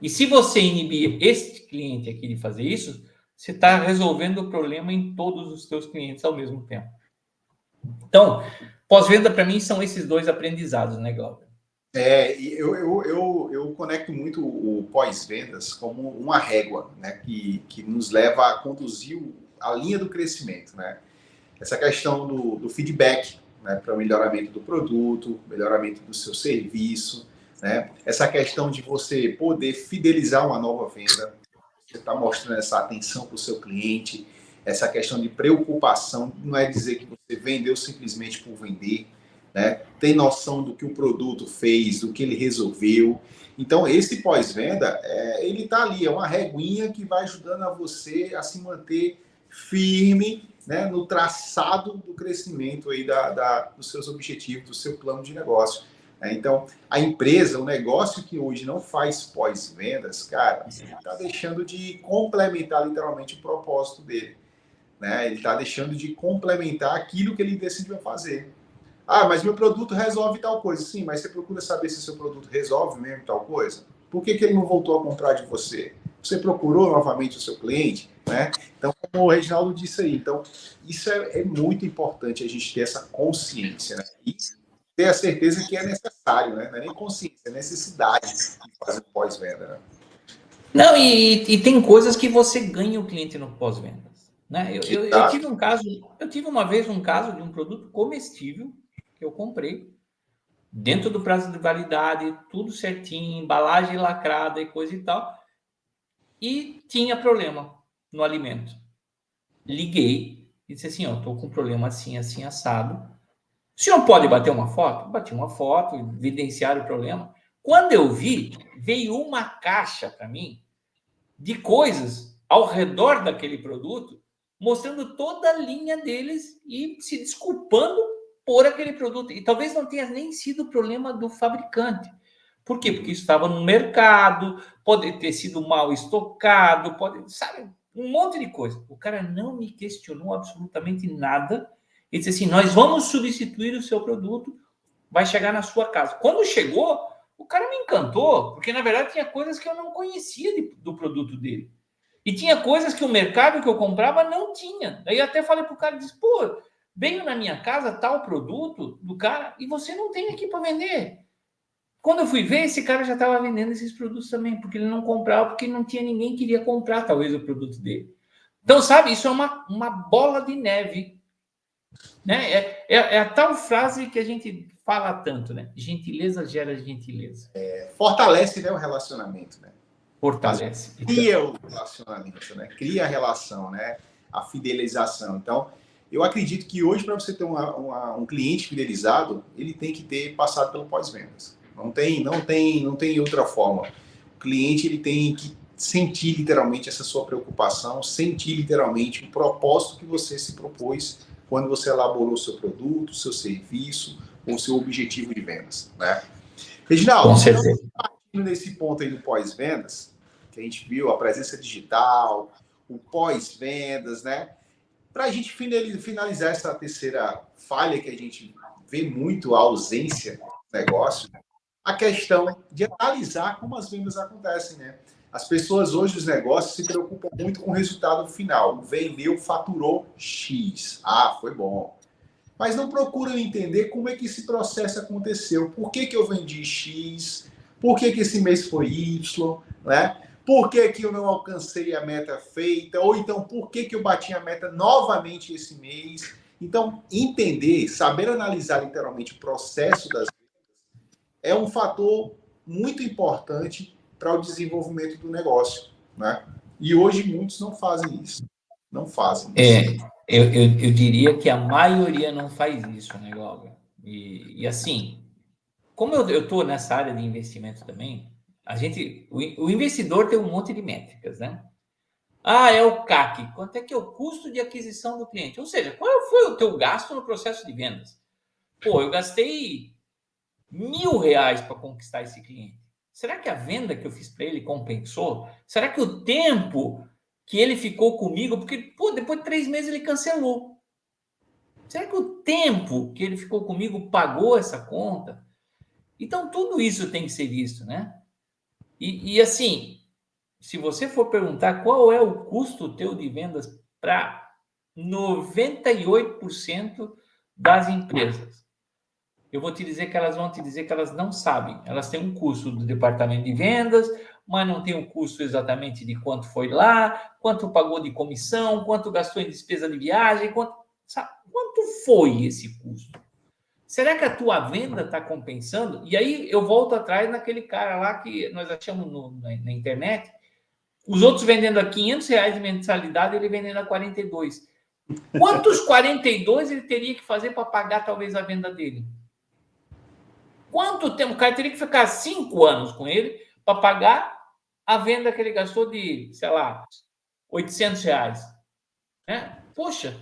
E se você inibir este cliente aqui de fazer isso, você está resolvendo o problema em todos os seus clientes ao mesmo tempo. Então, pós-venda para mim são esses dois aprendizados, né, Glauber? Eu conecto muito o pós-vendas como uma régua, né, que nos leva a conduzir a linha do crescimento, né? Essa questão do feedback, né, para o melhoramento do produto, melhoramento do seu serviço, né? Essa questão de você poder fidelizar uma nova venda, você está mostrando essa atenção para o seu cliente, essa questão de preocupação, não é dizer que você vendeu simplesmente por vender, né? Tem noção do que o produto fez, do que ele resolveu. Então, esse pós-venda, ele está ali, é uma reguinha que vai ajudando a você a se manter firme, né, no traçado do crescimento aí dos seus objetivos, do seu plano de negócio. Então, a empresa, o negócio que hoje não faz pós-vendas, cara, ele está deixando de complementar literalmente o propósito dele. Né? Ele está deixando de complementar aquilo que ele decidiu fazer. Mas meu produto resolve tal coisa. Sim, mas você procura saber se o seu produto resolve mesmo tal coisa? Por que ele não voltou a comprar de você? Você procurou novamente o seu cliente, né? Então, como o Reginaldo disse aí, então, isso é muito importante a gente ter essa consciência, né? E ter a certeza que é necessário, né? Não é nem consciência, é necessidade de fazer pós-venda, né? Não, e tem coisas que você ganha o cliente no pós-vendas, né? Eu tive um caso, eu tive uma vez um caso de um produto comestível que eu comprei dentro do prazo de validade, tudo certinho, embalagem lacrada e coisa e tal, e tinha problema no alimento. Liguei e disse assim, ó, tô com problema assim, assim, assado. O senhor pode bater uma foto? Bati uma foto, evidenciar o problema. Quando eu vi, veio uma caixa para mim de coisas ao redor daquele produto, mostrando toda a linha deles e se desculpando por aquele produto. E talvez não tenha nem sido problema do fabricante. Por quê? Porque isso estava no mercado, pode ter sido mal estocado, pode, sabe, um monte de coisa. O cara não me questionou absolutamente nada. Ele disse assim: nós vamos substituir o seu produto, vai chegar na sua casa. Quando chegou, o cara me encantou, porque na verdade tinha coisas que eu não conhecia do produto dele. E tinha coisas que o mercado que eu comprava não tinha. Daí eu até falei pro cara, disse, pô, veio na minha casa tal produto do cara e você não tem aqui para vender. Quando eu fui ver, esse cara já estava vendendo esses produtos também, porque ele não comprava, porque não tinha ninguém que queria comprar talvez o produto dele. Então, sabe, isso é uma bola de neve, né? É a tal frase que a gente fala tanto, né? Gentileza gera gentileza. Fortalece, né, o relacionamento, né? Fortalece. Cria o relacionamento, né? Cria a relação, né? A fidelização. Então, eu acredito que hoje, para você ter um cliente fidelizado, ele tem que ter passado pelo pós-vendas. Não tem outra forma. O cliente ele tem que sentir literalmente essa sua preocupação, sentir literalmente o propósito que você se propôs quando você elaborou o seu produto, o seu serviço, ou o seu objetivo de vendas, né? Reginaldo, com certeza. Nesse ponto aí do pós-vendas, que a gente viu a presença digital, o pós-vendas, né? Para a gente finalizar essa terceira falha que a gente vê muito a ausência do negócio, a questão de analisar como as vendas acontecem, né? As pessoas hoje, os negócios, se preocupam muito com o resultado final. Vendeu, faturou X. Ah, foi bom. Mas não procuram entender como é que esse processo aconteceu. Por que eu vendi X? Por que esse mês foi Y? Né? Por que eu não alcancei a meta feita? Ou então, por que eu bati a meta novamente esse mês? Então, entender, saber analisar literalmente o processo das é um fator muito importante para o desenvolvimento do negócio, né? E hoje muitos não fazem isso. Não fazem isso. Eu diria que a maioria não faz isso, né, Glauber? E assim, como eu estou nessa área de investimento também, o investidor tem um monte de métricas, né? Ah, é o CAC. Quanto é que é o custo de aquisição do cliente? Ou seja, qual foi o teu gasto no processo de vendas? Pô, eu gastei R$ 1.000 para conquistar esse cliente. Será que a venda que eu fiz para ele compensou? Será que o tempo que ele ficou comigo, porque pô, depois de 3 meses ele cancelou. Será que o tempo que ele ficou comigo pagou essa conta? Então tudo isso tem que ser visto, né? E assim, se você for perguntar qual é o custo teu de vendas para 98% das empresas, eu vou te dizer que elas vão te dizer que elas não sabem. Elas têm um custo do departamento de vendas, mas não tem o custo exatamente de quanto foi lá, quanto pagou de comissão, quanto gastou em despesa de viagem, quanto foi esse custo. Será que a tua venda está compensando? E aí eu volto atrás naquele cara lá que nós achamos na internet, os outros vendendo a R$ 500 de mensalidade, ele vendendo a 42. Quantos 42 ele teria que fazer para pagar talvez a venda dele? Quanto tempo? O cara teria que ficar 5 anos com ele para pagar a venda que ele gastou de, sei lá, R$ 800. Né? Poxa,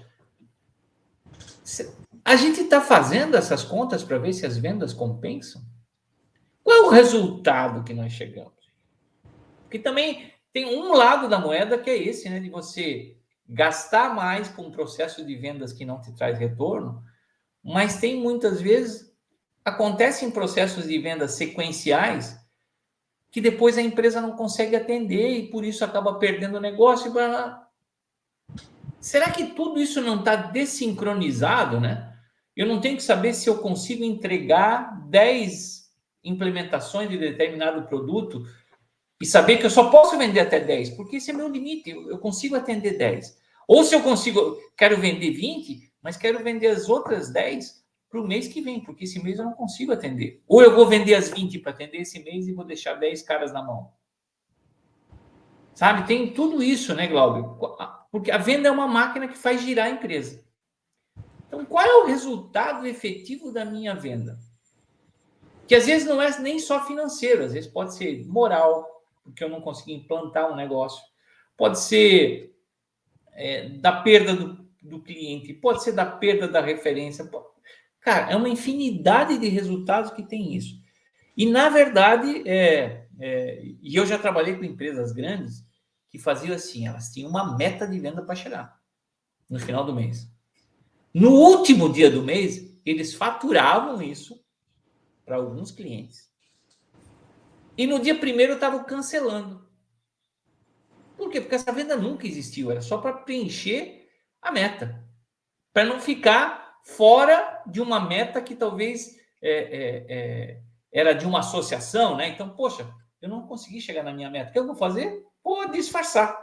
a gente está fazendo essas contas para ver se as vendas compensam? Qual é o resultado que nós chegamos? Porque também tem um lado da moeda que é esse, né? De você gastar mais com um processo de vendas que não te traz retorno, mas tem muitas vezes acontecem processos de vendas sequenciais que depois a empresa não consegue atender e por isso acaba perdendo o negócio. Será que tudo isso não está desincronizado, né? Eu não tenho que saber se eu consigo entregar 10 implementações de determinado produto e saber que eu só posso vender até 10, porque esse é meu limite, eu consigo atender 10. Ou se eu consigo, quero vender 20, mas quero vender as outras 10 para o mês que vem, porque esse mês eu não consigo atender. Ou eu vou vender as 20 para atender esse mês e vou deixar 10 caras na mão. Sabe, tem tudo isso, né, Glauber? Porque a venda é uma máquina que faz girar a empresa. Então, qual é o resultado efetivo da minha venda? Que às vezes não é nem só financeiro, às vezes pode ser moral, porque eu não consegui implantar um negócio. Pode ser da perda do cliente, pode ser da perda da referência. Cara, é uma infinidade de resultados que tem isso. E, na verdade, e eu já trabalhei com empresas grandes que faziam assim, elas tinham uma meta de venda para chegar no final do mês. No último dia do mês, eles faturavam isso para alguns clientes. E no dia primeiro estavam cancelando. Por quê? Porque essa venda nunca existiu, era só para preencher a meta. Para não ficar fora de uma meta que talvez era de uma associação, né? Então, poxa, eu não consegui chegar na minha meta. O que eu vou fazer? Vou disfarçar.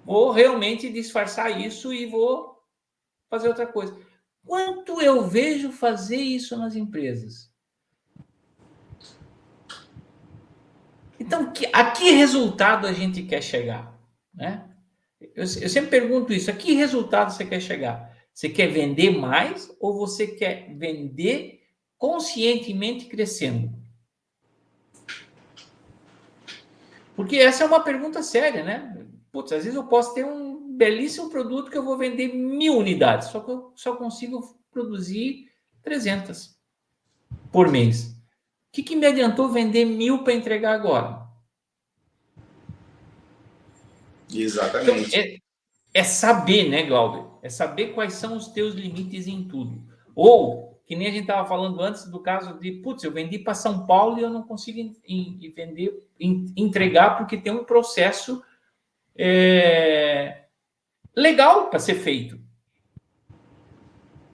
Vou realmente disfarçar isso e vou fazer outra coisa. Quanto eu vejo fazer isso nas empresas? Então, a que resultado a gente quer chegar? Né? Eu sempre pergunto isso: a que resultado você quer chegar? Você quer vender mais ou você quer vender conscientemente crescendo? Porque essa é uma pergunta séria, né? Putz, às vezes eu posso ter um belíssimo produto que eu vou vender 1000 unidades, só que eu só consigo produzir 300 por mês. O que me adiantou vender 1000 para entregar agora? Exatamente. Então, é saber, né, Glauber? É saber quais são os teus limites em tudo. Ou, que nem a gente estava falando antes do caso de, putz, eu vendi para São Paulo e eu não consigo entregar porque tem um processo legal para ser feito.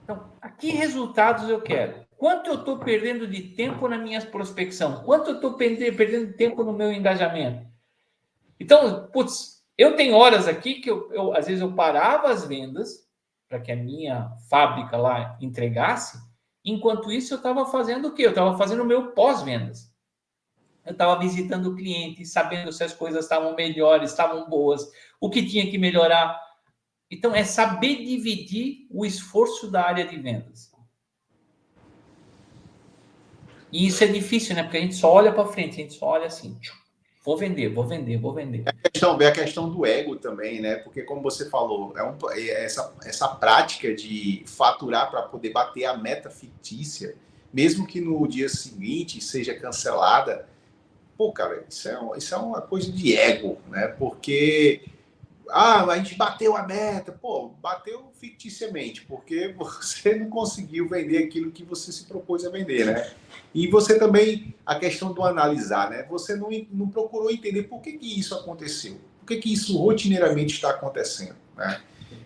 Então, a que resultados eu quero? Quanto eu estou perdendo de tempo na minha prospecção? Quanto eu estou perdendo de tempo no meu engajamento? Então, putz, eu tenho horas aqui que às vezes eu parava as vendas para que a minha fábrica lá entregasse, enquanto isso eu estava fazendo o quê? Eu estava fazendo o meu pós-vendas. Eu estava visitando o cliente, sabendo se as coisas estavam melhores, estavam boas, o que tinha que melhorar. Então, é saber dividir o esforço da área de vendas. E isso é difícil, né? Porque a gente só olha para frente, a gente só olha assim, vou vender, vou vender, vou vender. Vem a questão do ego também, né? Porque, como você falou, essa prática de faturar para poder bater a meta fictícia, mesmo que no dia seguinte seja cancelada, pô, cara, isso é uma coisa de ego, né? Porque a gente bateu a meta, pô, bateu ficticiamente, porque você não conseguiu vender aquilo que você se propôs a vender, né? E você também, a questão do analisar, né? Você não procurou entender por que isso aconteceu, por que isso rotineiramente está acontecendo, né?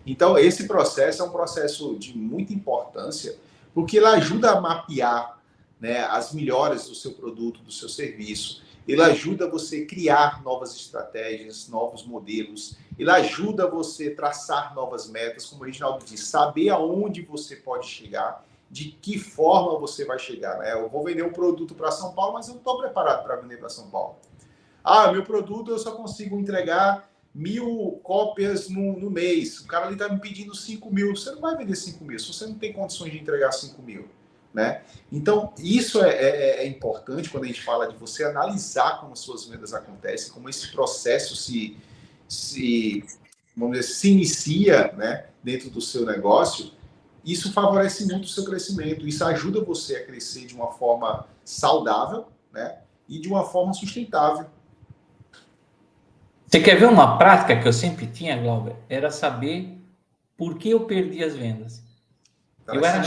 Então, esse processo é um processo de muita importância, porque ele ajuda a mapear, né, as melhoras do seu produto, do seu serviço, ele ajuda você a criar novas estratégias, novos modelos, ele ajuda você a traçar novas metas, como o Reginaldo disse, saber aonde você pode chegar, de que forma você vai chegar. Né? Eu vou vender um produto para São Paulo, mas eu não estou preparado para vender para São Paulo. Meu produto eu só consigo entregar 1000 cópias no mês. O cara ali está me pedindo 5.000. Você não vai vender 5.000 se você não tem condições de entregar 5.000. Né? Então, isso é importante quando a gente fala de você analisar como as suas vendas acontecem, como esse processo vamos dizer, se inicia, né, dentro do seu negócio. Isso favorece muito o seu crescimento, isso ajuda você a crescer de uma forma saudável, né, e de uma forma sustentável. Você quer ver uma prática que eu sempre tinha, Glauber? Era saber por que eu perdi as vendas. Eu era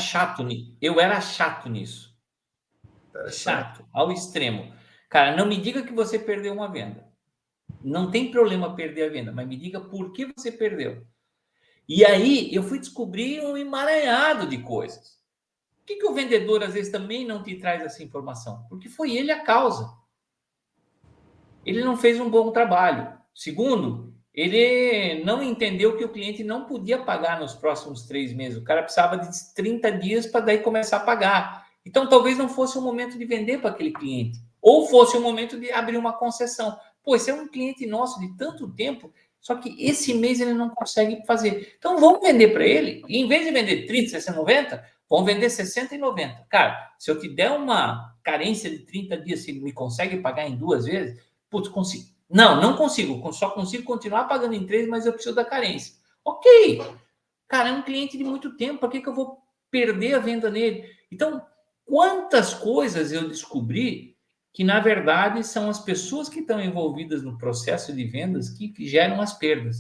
chato nisso. Chato, ao extremo. Cara, não me diga que você perdeu uma venda. Não tem problema perder a venda, mas me diga por que você perdeu. E aí eu fui descobrir um emaranhado de coisas. Por que o vendedor às vezes também não te traz essa informação? Porque foi ele a causa. Ele não fez um bom trabalho. Segundo, ele não entendeu que o cliente não podia pagar nos próximos 3 meses. O cara precisava de 30 dias para daí começar a pagar. Então, talvez não fosse o momento de vender para aquele cliente. Ou fosse o momento de abrir uma concessão. Pô, esse é um cliente nosso de tanto tempo, só que esse mês ele não consegue fazer. Então, vamos vender para ele. E em vez de vender 30, 60, 90, vamos vender 60 e 90. Cara, se eu te der uma carência de 30 dias, se me consegue pagar em 2 vezes, putz, consigo. Não consigo. Só consigo continuar pagando em 3, mas eu preciso da carência. Ok. Cara, é um cliente de muito tempo. Para que eu vou perder a venda nele? Então, quantas coisas eu descobri que, na verdade, são as pessoas que estão envolvidas no processo de vendas que geram as perdas.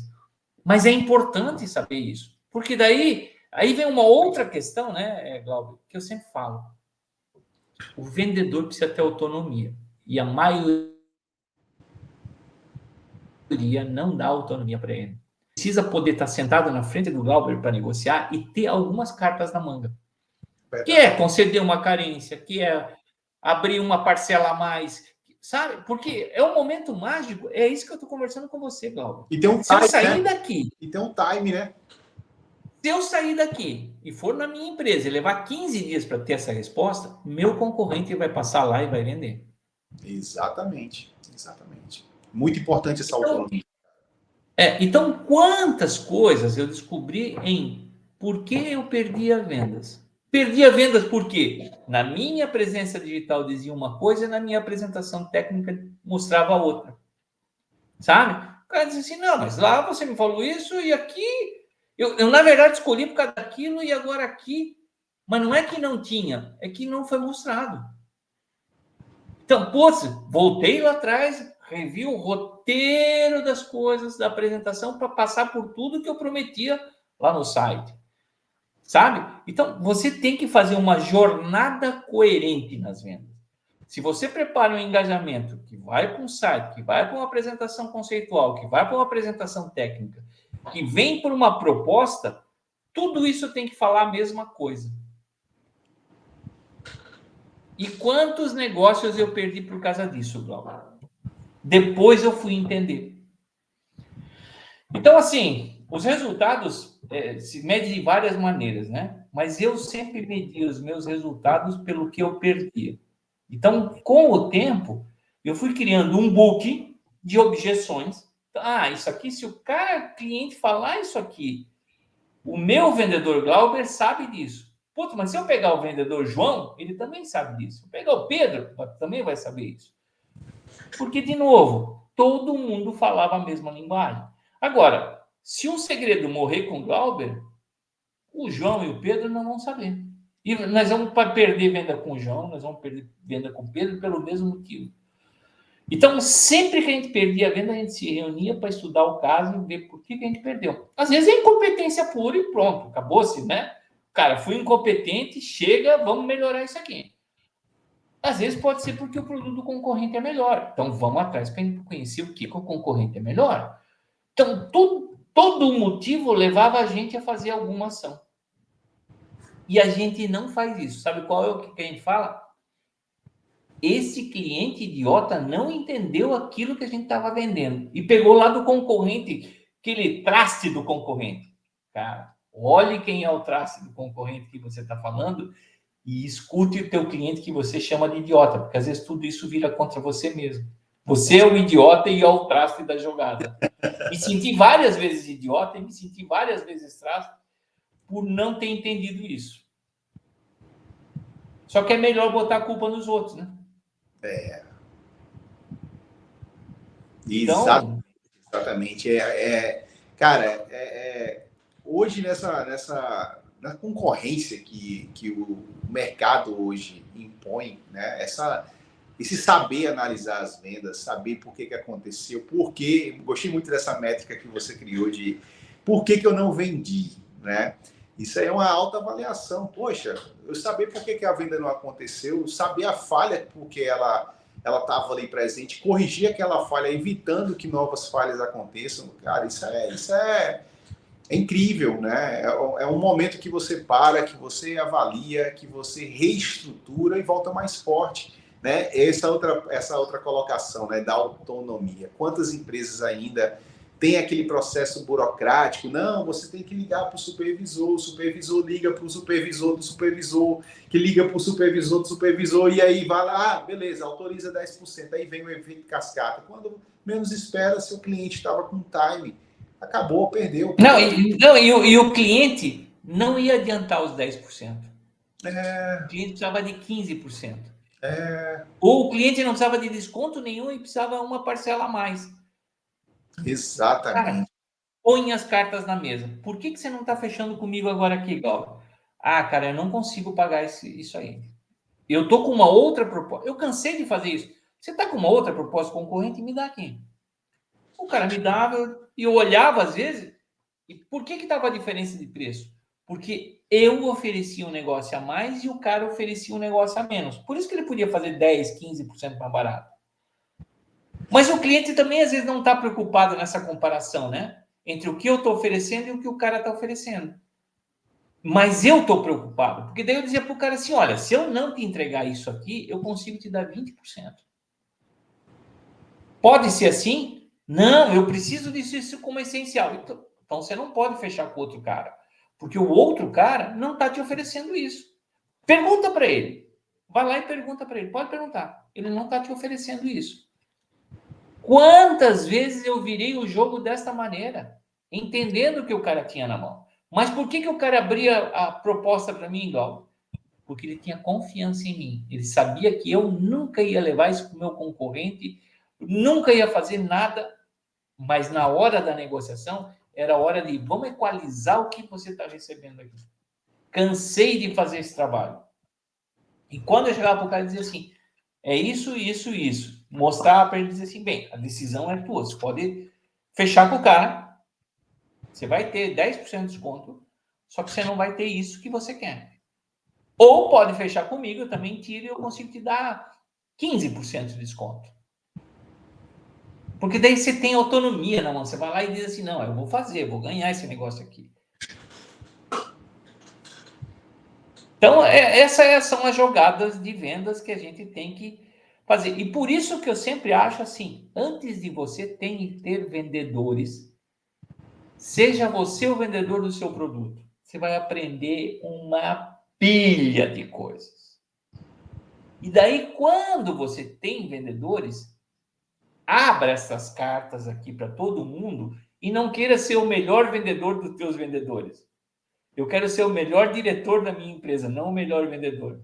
Mas é importante saber isso. Porque daí, aí vem uma outra questão, né, Glauber, que eu sempre falo. O vendedor precisa ter autonomia. E a maioria não dá autonomia para ele. Precisa poder estar sentado na frente do Glauber para negociar e ter algumas cartas na manga. Que é conceder uma carência, que é abrir uma parcela a mais, sabe? Porque é um momento mágico, é isso que eu estou conversando com você, Glauber. E tem um Se time, eu sair né? daqui... E tem um time, né? Se eu sair daqui e for na minha empresa e levar 15 dias para ter essa resposta, meu concorrente vai passar lá e vai vender. Exatamente. Muito importante essa autonomia. Então, quantas coisas eu descobri em por que eu perdia vendas? Perdia vendas porque na minha presença digital dizia uma coisa e na minha apresentação técnica mostrava outra. Sabe? O cara dizia assim, não, mas lá você me falou isso e aqui... Eu na verdade, escolhi por causa daquilo e agora aqui... Mas não é que não tinha, é que não foi mostrado. Então, putz, voltei lá atrás, revi o roteiro das coisas da apresentação para passar por tudo que eu prometia lá no site. Sabe? Então, você tem que fazer uma jornada coerente nas vendas. Se você prepara um engajamento que vai para um site, que vai para uma apresentação conceitual, que vai para uma apresentação técnica, que vem por uma proposta, tudo isso tem que falar a mesma coisa. E quantos negócios eu perdi por causa disso, Glauber? Depois eu fui entender. Então, assim, os resultados se medem de várias maneiras, né? Mas eu sempre medi os meus resultados pelo que eu perdia. Então, com o tempo, eu fui criando um book de objeções. Ah, isso aqui, se o cliente falar isso aqui, o meu vendedor Glauber sabe disso. Putz, mas se eu pegar o vendedor João, ele também sabe disso. Se eu pegar o Pedro, também vai saber isso. Porque, de novo, todo mundo falava a mesma linguagem. Agora, se um segredo morrer com o Glauber, o João e o Pedro não vão saber. E nós vamos perder venda com o João, nós vamos perder venda com o Pedro pelo mesmo motivo. Então, sempre que a gente perdia a venda, a gente se reunia para estudar o caso e ver por que a gente perdeu. Às vezes é incompetência pura e pronto, acabou-se, né? Cara, fui incompetente, chega, vamos melhorar isso aqui. Às vezes pode ser porque o produto do concorrente é melhor. Então, vamos atrás para conhecer o que o concorrente é melhor. Então, todo motivo levava a gente a fazer alguma ação. E a gente não faz isso. Sabe qual é o que a gente fala? Esse cliente idiota não entendeu aquilo que a gente estava vendendo. E pegou lá do concorrente, aquele traste do concorrente. Cara, olhe quem é o traste do concorrente que você está falando e escute o teu cliente que você chama de idiota, porque às vezes tudo isso vira contra você mesmo. Você é o idiota e é o traste da jogada. Me senti várias vezes idiota e me senti várias vezes traste por não ter entendido isso. Só que é melhor botar a culpa nos outros, né? Então... Exatamente. Cara, hoje na concorrência que o mercado hoje impõe, né? Esse saber analisar as vendas, saber por que aconteceu, por que... Gostei muito dessa métrica que você criou de por que eu não vendi, né? Isso aí é uma alta avaliação. Poxa, eu saber por que a venda não aconteceu, saber a falha porque ela ela estava ali presente, corrigir aquela falha, evitando que novas falhas aconteçam. Cara, isso é incrível, né? É um momento que você para, que você avalia, que você reestrutura e volta mais forte, né? Essa outra colocação, né, da autonomia. Quantas empresas ainda têm aquele processo burocrático? Não, você tem que ligar para o supervisor liga para o supervisor do supervisor, que liga para o supervisor do supervisor, e aí vai lá, beleza, autoriza 10%, aí vem o efeito cascata. Quando menos espera, seu cliente estava com time. Acabou, perdeu. E o cliente não ia adiantar os 10%. O cliente precisava de 15%. Ou o cliente não precisava de desconto nenhum e precisava uma parcela a mais. Exatamente. Cara, põe as cartas na mesa. Por que você não está fechando comigo agora aqui, Gal? Ah, cara, eu não consigo pagar isso aí. Eu tô com uma outra proposta. Eu cansei de fazer isso. Você está com uma outra proposta concorrente? Me dá aqui. O cara me dava e eu olhava às vezes. E por que estava a diferença de preço? Porque eu oferecia um negócio a mais e o cara oferecia um negócio a menos. Por isso que ele podia fazer 10, 15% mais barato. Mas o cliente também às vezes não está preocupado nessa comparação, né? Entre o que eu estou oferecendo e o que o cara está oferecendo. Mas eu estou preocupado, porque daí eu dizia para o cara assim, olha, se eu não te entregar isso aqui, eu consigo te dar 20%. Pode ser assim? Não, eu preciso disso como essencial. Então você não pode fechar com outro cara, porque o outro cara não está te oferecendo isso. Pergunta para ele. Vai lá e pergunta para ele. Pode perguntar. Ele não está te oferecendo isso. Quantas vezes eu virei o jogo desta maneira, entendendo o que o cara tinha na mão. Mas por que o cara abria a proposta para mim, Gal? Porque ele tinha confiança em mim. Ele sabia que eu nunca ia levar isso para o meu concorrente, nunca ia fazer nada, mas na hora da negociação, era hora de vamos equalizar o que você está recebendo aqui. Cansei de fazer esse trabalho. E quando eu chegava para o cara e dizia assim, é isso, isso, isso. Mostrava para ele dizer assim, bem, a decisão é tua. Você pode fechar com o cara, você vai ter 10% de desconto, só que você não vai ter isso que você quer. Ou pode fechar comigo, eu também tiro e eu consigo te dar 15% de desconto. Porque daí você tem autonomia na mão. Você vai lá e diz assim, não, eu vou fazer, vou ganhar esse negócio aqui. Então, essas são as jogadas de vendas que a gente tem que fazer. E por isso que eu sempre acho assim, antes de você ter vendedores, seja você o vendedor do seu produto. Você vai aprender uma pilha de coisas. E daí, quando você tem vendedores, abra essas cartas aqui para todo mundo e não queira ser o melhor vendedor dos teus vendedores. Eu quero ser o melhor diretor da minha empresa, não o melhor vendedor.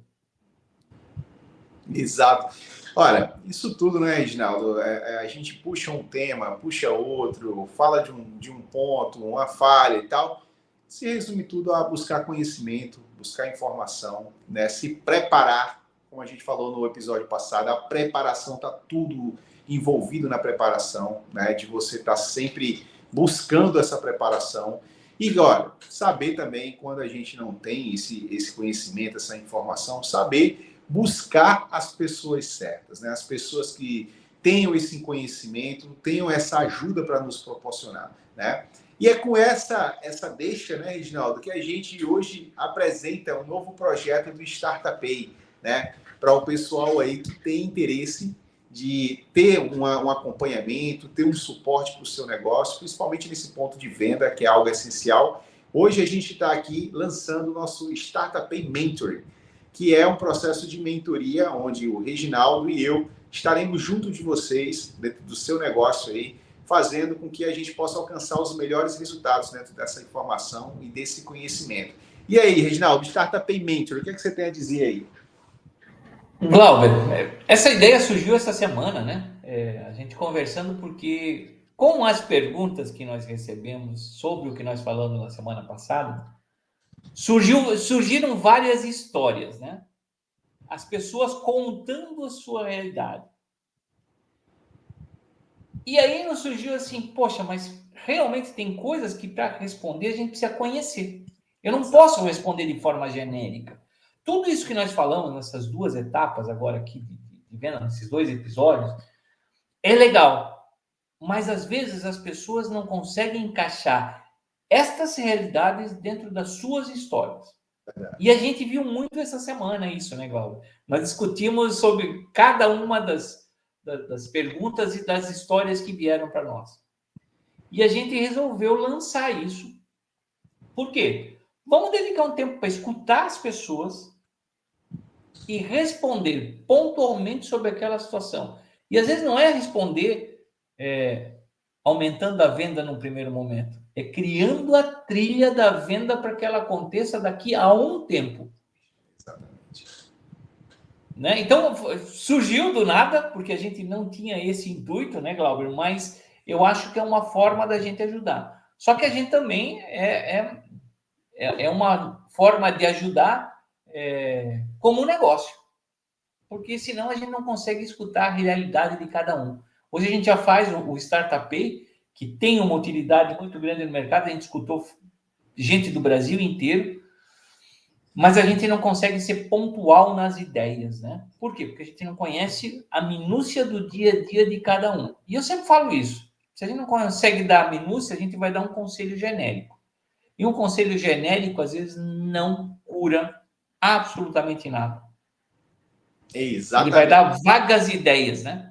Exato. Olha, isso tudo, né, Reginaldo? A gente puxa um tema, puxa outro, fala de um ponto, uma falha e tal. Se resume tudo a buscar conhecimento, buscar informação, né? Se preparar, como a gente falou no episódio passado, a preparação está tudo envolvido na preparação, né? De você estar sempre buscando essa preparação. E, olha, saber também, quando a gente não tem esse conhecimento, essa informação, saber buscar as pessoas certas, né? As pessoas que tenham esse conhecimento, tenham essa ajuda para nos proporcionar, né? E é com essa deixa, né, Reginaldo, que a gente hoje apresenta um novo projeto do Startup, né? Para o pessoal aí que tem interesse de ter um acompanhamento, ter um suporte para o seu negócio, principalmente nesse ponto de venda, que é algo essencial. Hoje a gente está aqui lançando o nosso Startup Mentoring, que é um processo de mentoria onde o Reginaldo e eu estaremos junto de vocês, dentro do seu negócio aí, fazendo com que a gente possa alcançar os melhores resultados dentro dessa informação e desse conhecimento. E aí, Reginaldo, Startup Mentor, o que você tem a dizer aí? Glauber, essa ideia surgiu essa semana, né? A gente conversando porque com as perguntas que nós recebemos sobre o que nós falamos na semana passada, surgiram várias histórias, né? As pessoas contando a sua realidade. E aí nos surgiu assim, poxa, mas realmente tem coisas que para responder a gente precisa conhecer. Eu não posso responder de forma genérica. Tudo isso que nós falamos nessas duas etapas agora aqui venda, nesses 2 episódios, é legal. Mas, às vezes, as pessoas não conseguem encaixar estas realidades dentro das suas histórias. E a gente viu muito essa semana isso, né, Glauber? Nós discutimos sobre cada uma das perguntas e das histórias que vieram para nós. E a gente resolveu lançar isso. Por quê? Vamos dedicar um tempo para escutar as pessoas e responder pontualmente sobre aquela situação. E às vezes não é responder aumentando a venda no primeiro momento. É criando a trilha da venda para que ela aconteça daqui a um tempo. Exatamente. Né? Então, surgiu do nada, porque a gente não tinha esse intuito, né, Glauber? Mas eu acho que é uma forma da gente ajudar. Só que a gente também é uma forma de ajudar como um negócio. Porque senão a gente não consegue escutar a realidade de cada um. Hoje a gente já faz o Startup Pay, que tem uma utilidade muito grande no mercado, a gente escutou gente do Brasil inteiro, mas a gente não consegue ser pontual nas ideias, né? Por quê? Porque a gente não conhece a minúcia do dia a dia de cada um. E eu sempre falo isso. Se a gente não consegue dar a minúcia, a gente vai dar um conselho genérico. E um conselho genérico, às vezes, não cura absolutamente nada. Exatamente. Ele vai dar vagas ideias, né?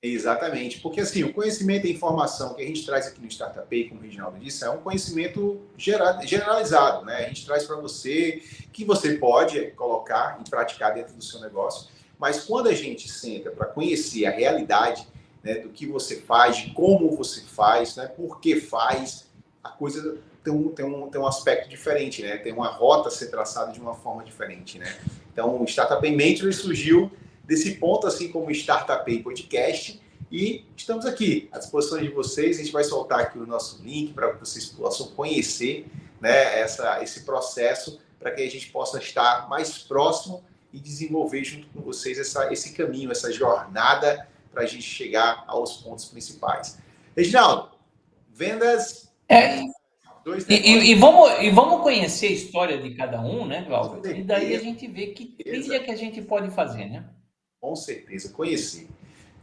Exatamente, porque assim, o conhecimento e a informação que a gente traz aqui no Startup Pay, como o Reginaldo disse, é um conhecimento generalizado, né? A gente traz para você que você pode colocar e praticar dentro do seu negócio, mas quando a gente senta para conhecer a realidade, né, do que você faz, de como você faz, né, por que faz, a coisa tem um aspecto diferente, né? Tem uma rota a ser traçada de uma forma diferente, né? Então, o Startup Pay Mentor surgiu desse ponto, assim como o Startup Pay Podcast, e estamos aqui à disposição de vocês. A gente vai soltar aqui o nosso link para que vocês possam conhecer, né, esse processo, para que a gente possa estar mais próximo e desenvolver junto com vocês esse caminho, essa jornada para a gente chegar aos pontos principais. Reginaldo, vendas... E vamos conhecer a história de cada um, né, Glauber? E daí a gente vê que trilha que a gente pode fazer, né? Com certeza, conhecer.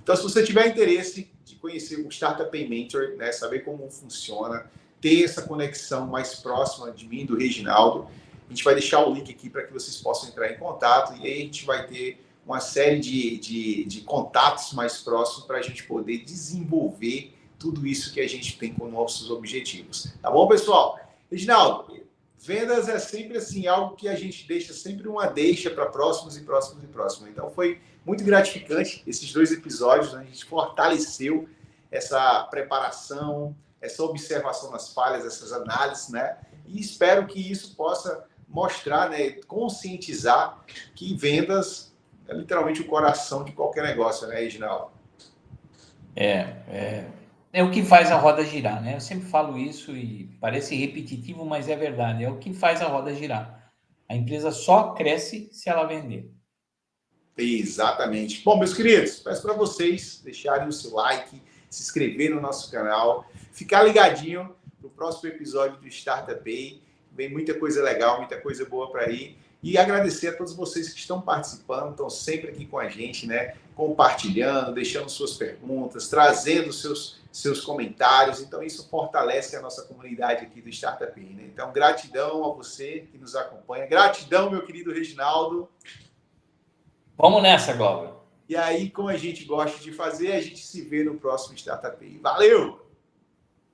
Então, se você tiver interesse de conhecer o Startup Pay Mentor, né, saber como funciona, ter essa conexão mais próxima de mim, do Reginaldo, a gente vai deixar o link aqui para que vocês possam entrar em contato e aí a gente vai ter uma série de contatos mais próximos para a gente poder desenvolver tudo isso que a gente tem como nossos objetivos. Tá bom, pessoal? Reginaldo, vendas é sempre assim, algo que a gente deixa sempre uma deixa para próximos e próximos e próximos. Então, foi muito gratificante esses 2 episódios, né? A gente fortaleceu essa preparação, essa observação das falhas, essas análises, né? E espero que isso possa mostrar, né, conscientizar que vendas é literalmente o coração de qualquer negócio, né, Reginaldo? É o que faz a roda girar, né? Eu sempre falo isso e parece repetitivo, mas é verdade. É o que faz a roda girar. A empresa só cresce se ela vender. Exatamente. Bom, meus queridos, peço para vocês deixarem o seu like, se inscrever no nosso canal, ficar ligadinho no próximo episódio do Startup Pay. Vem muita coisa legal, muita coisa boa para ir. E agradecer a todos vocês que estão participando, estão sempre aqui com a gente, né? Compartilhando, deixando suas perguntas, trazendo seus comentários. Então, isso fortalece a nossa comunidade aqui do Startup Pay, né? Então, gratidão a você que nos acompanha. Gratidão, meu querido Reginaldo. Vamos nessa, Glauber. E aí, como a gente gosta de fazer, a gente se vê no próximo Startup Pay. Valeu!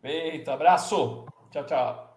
Eita, abraço! Tchau, tchau.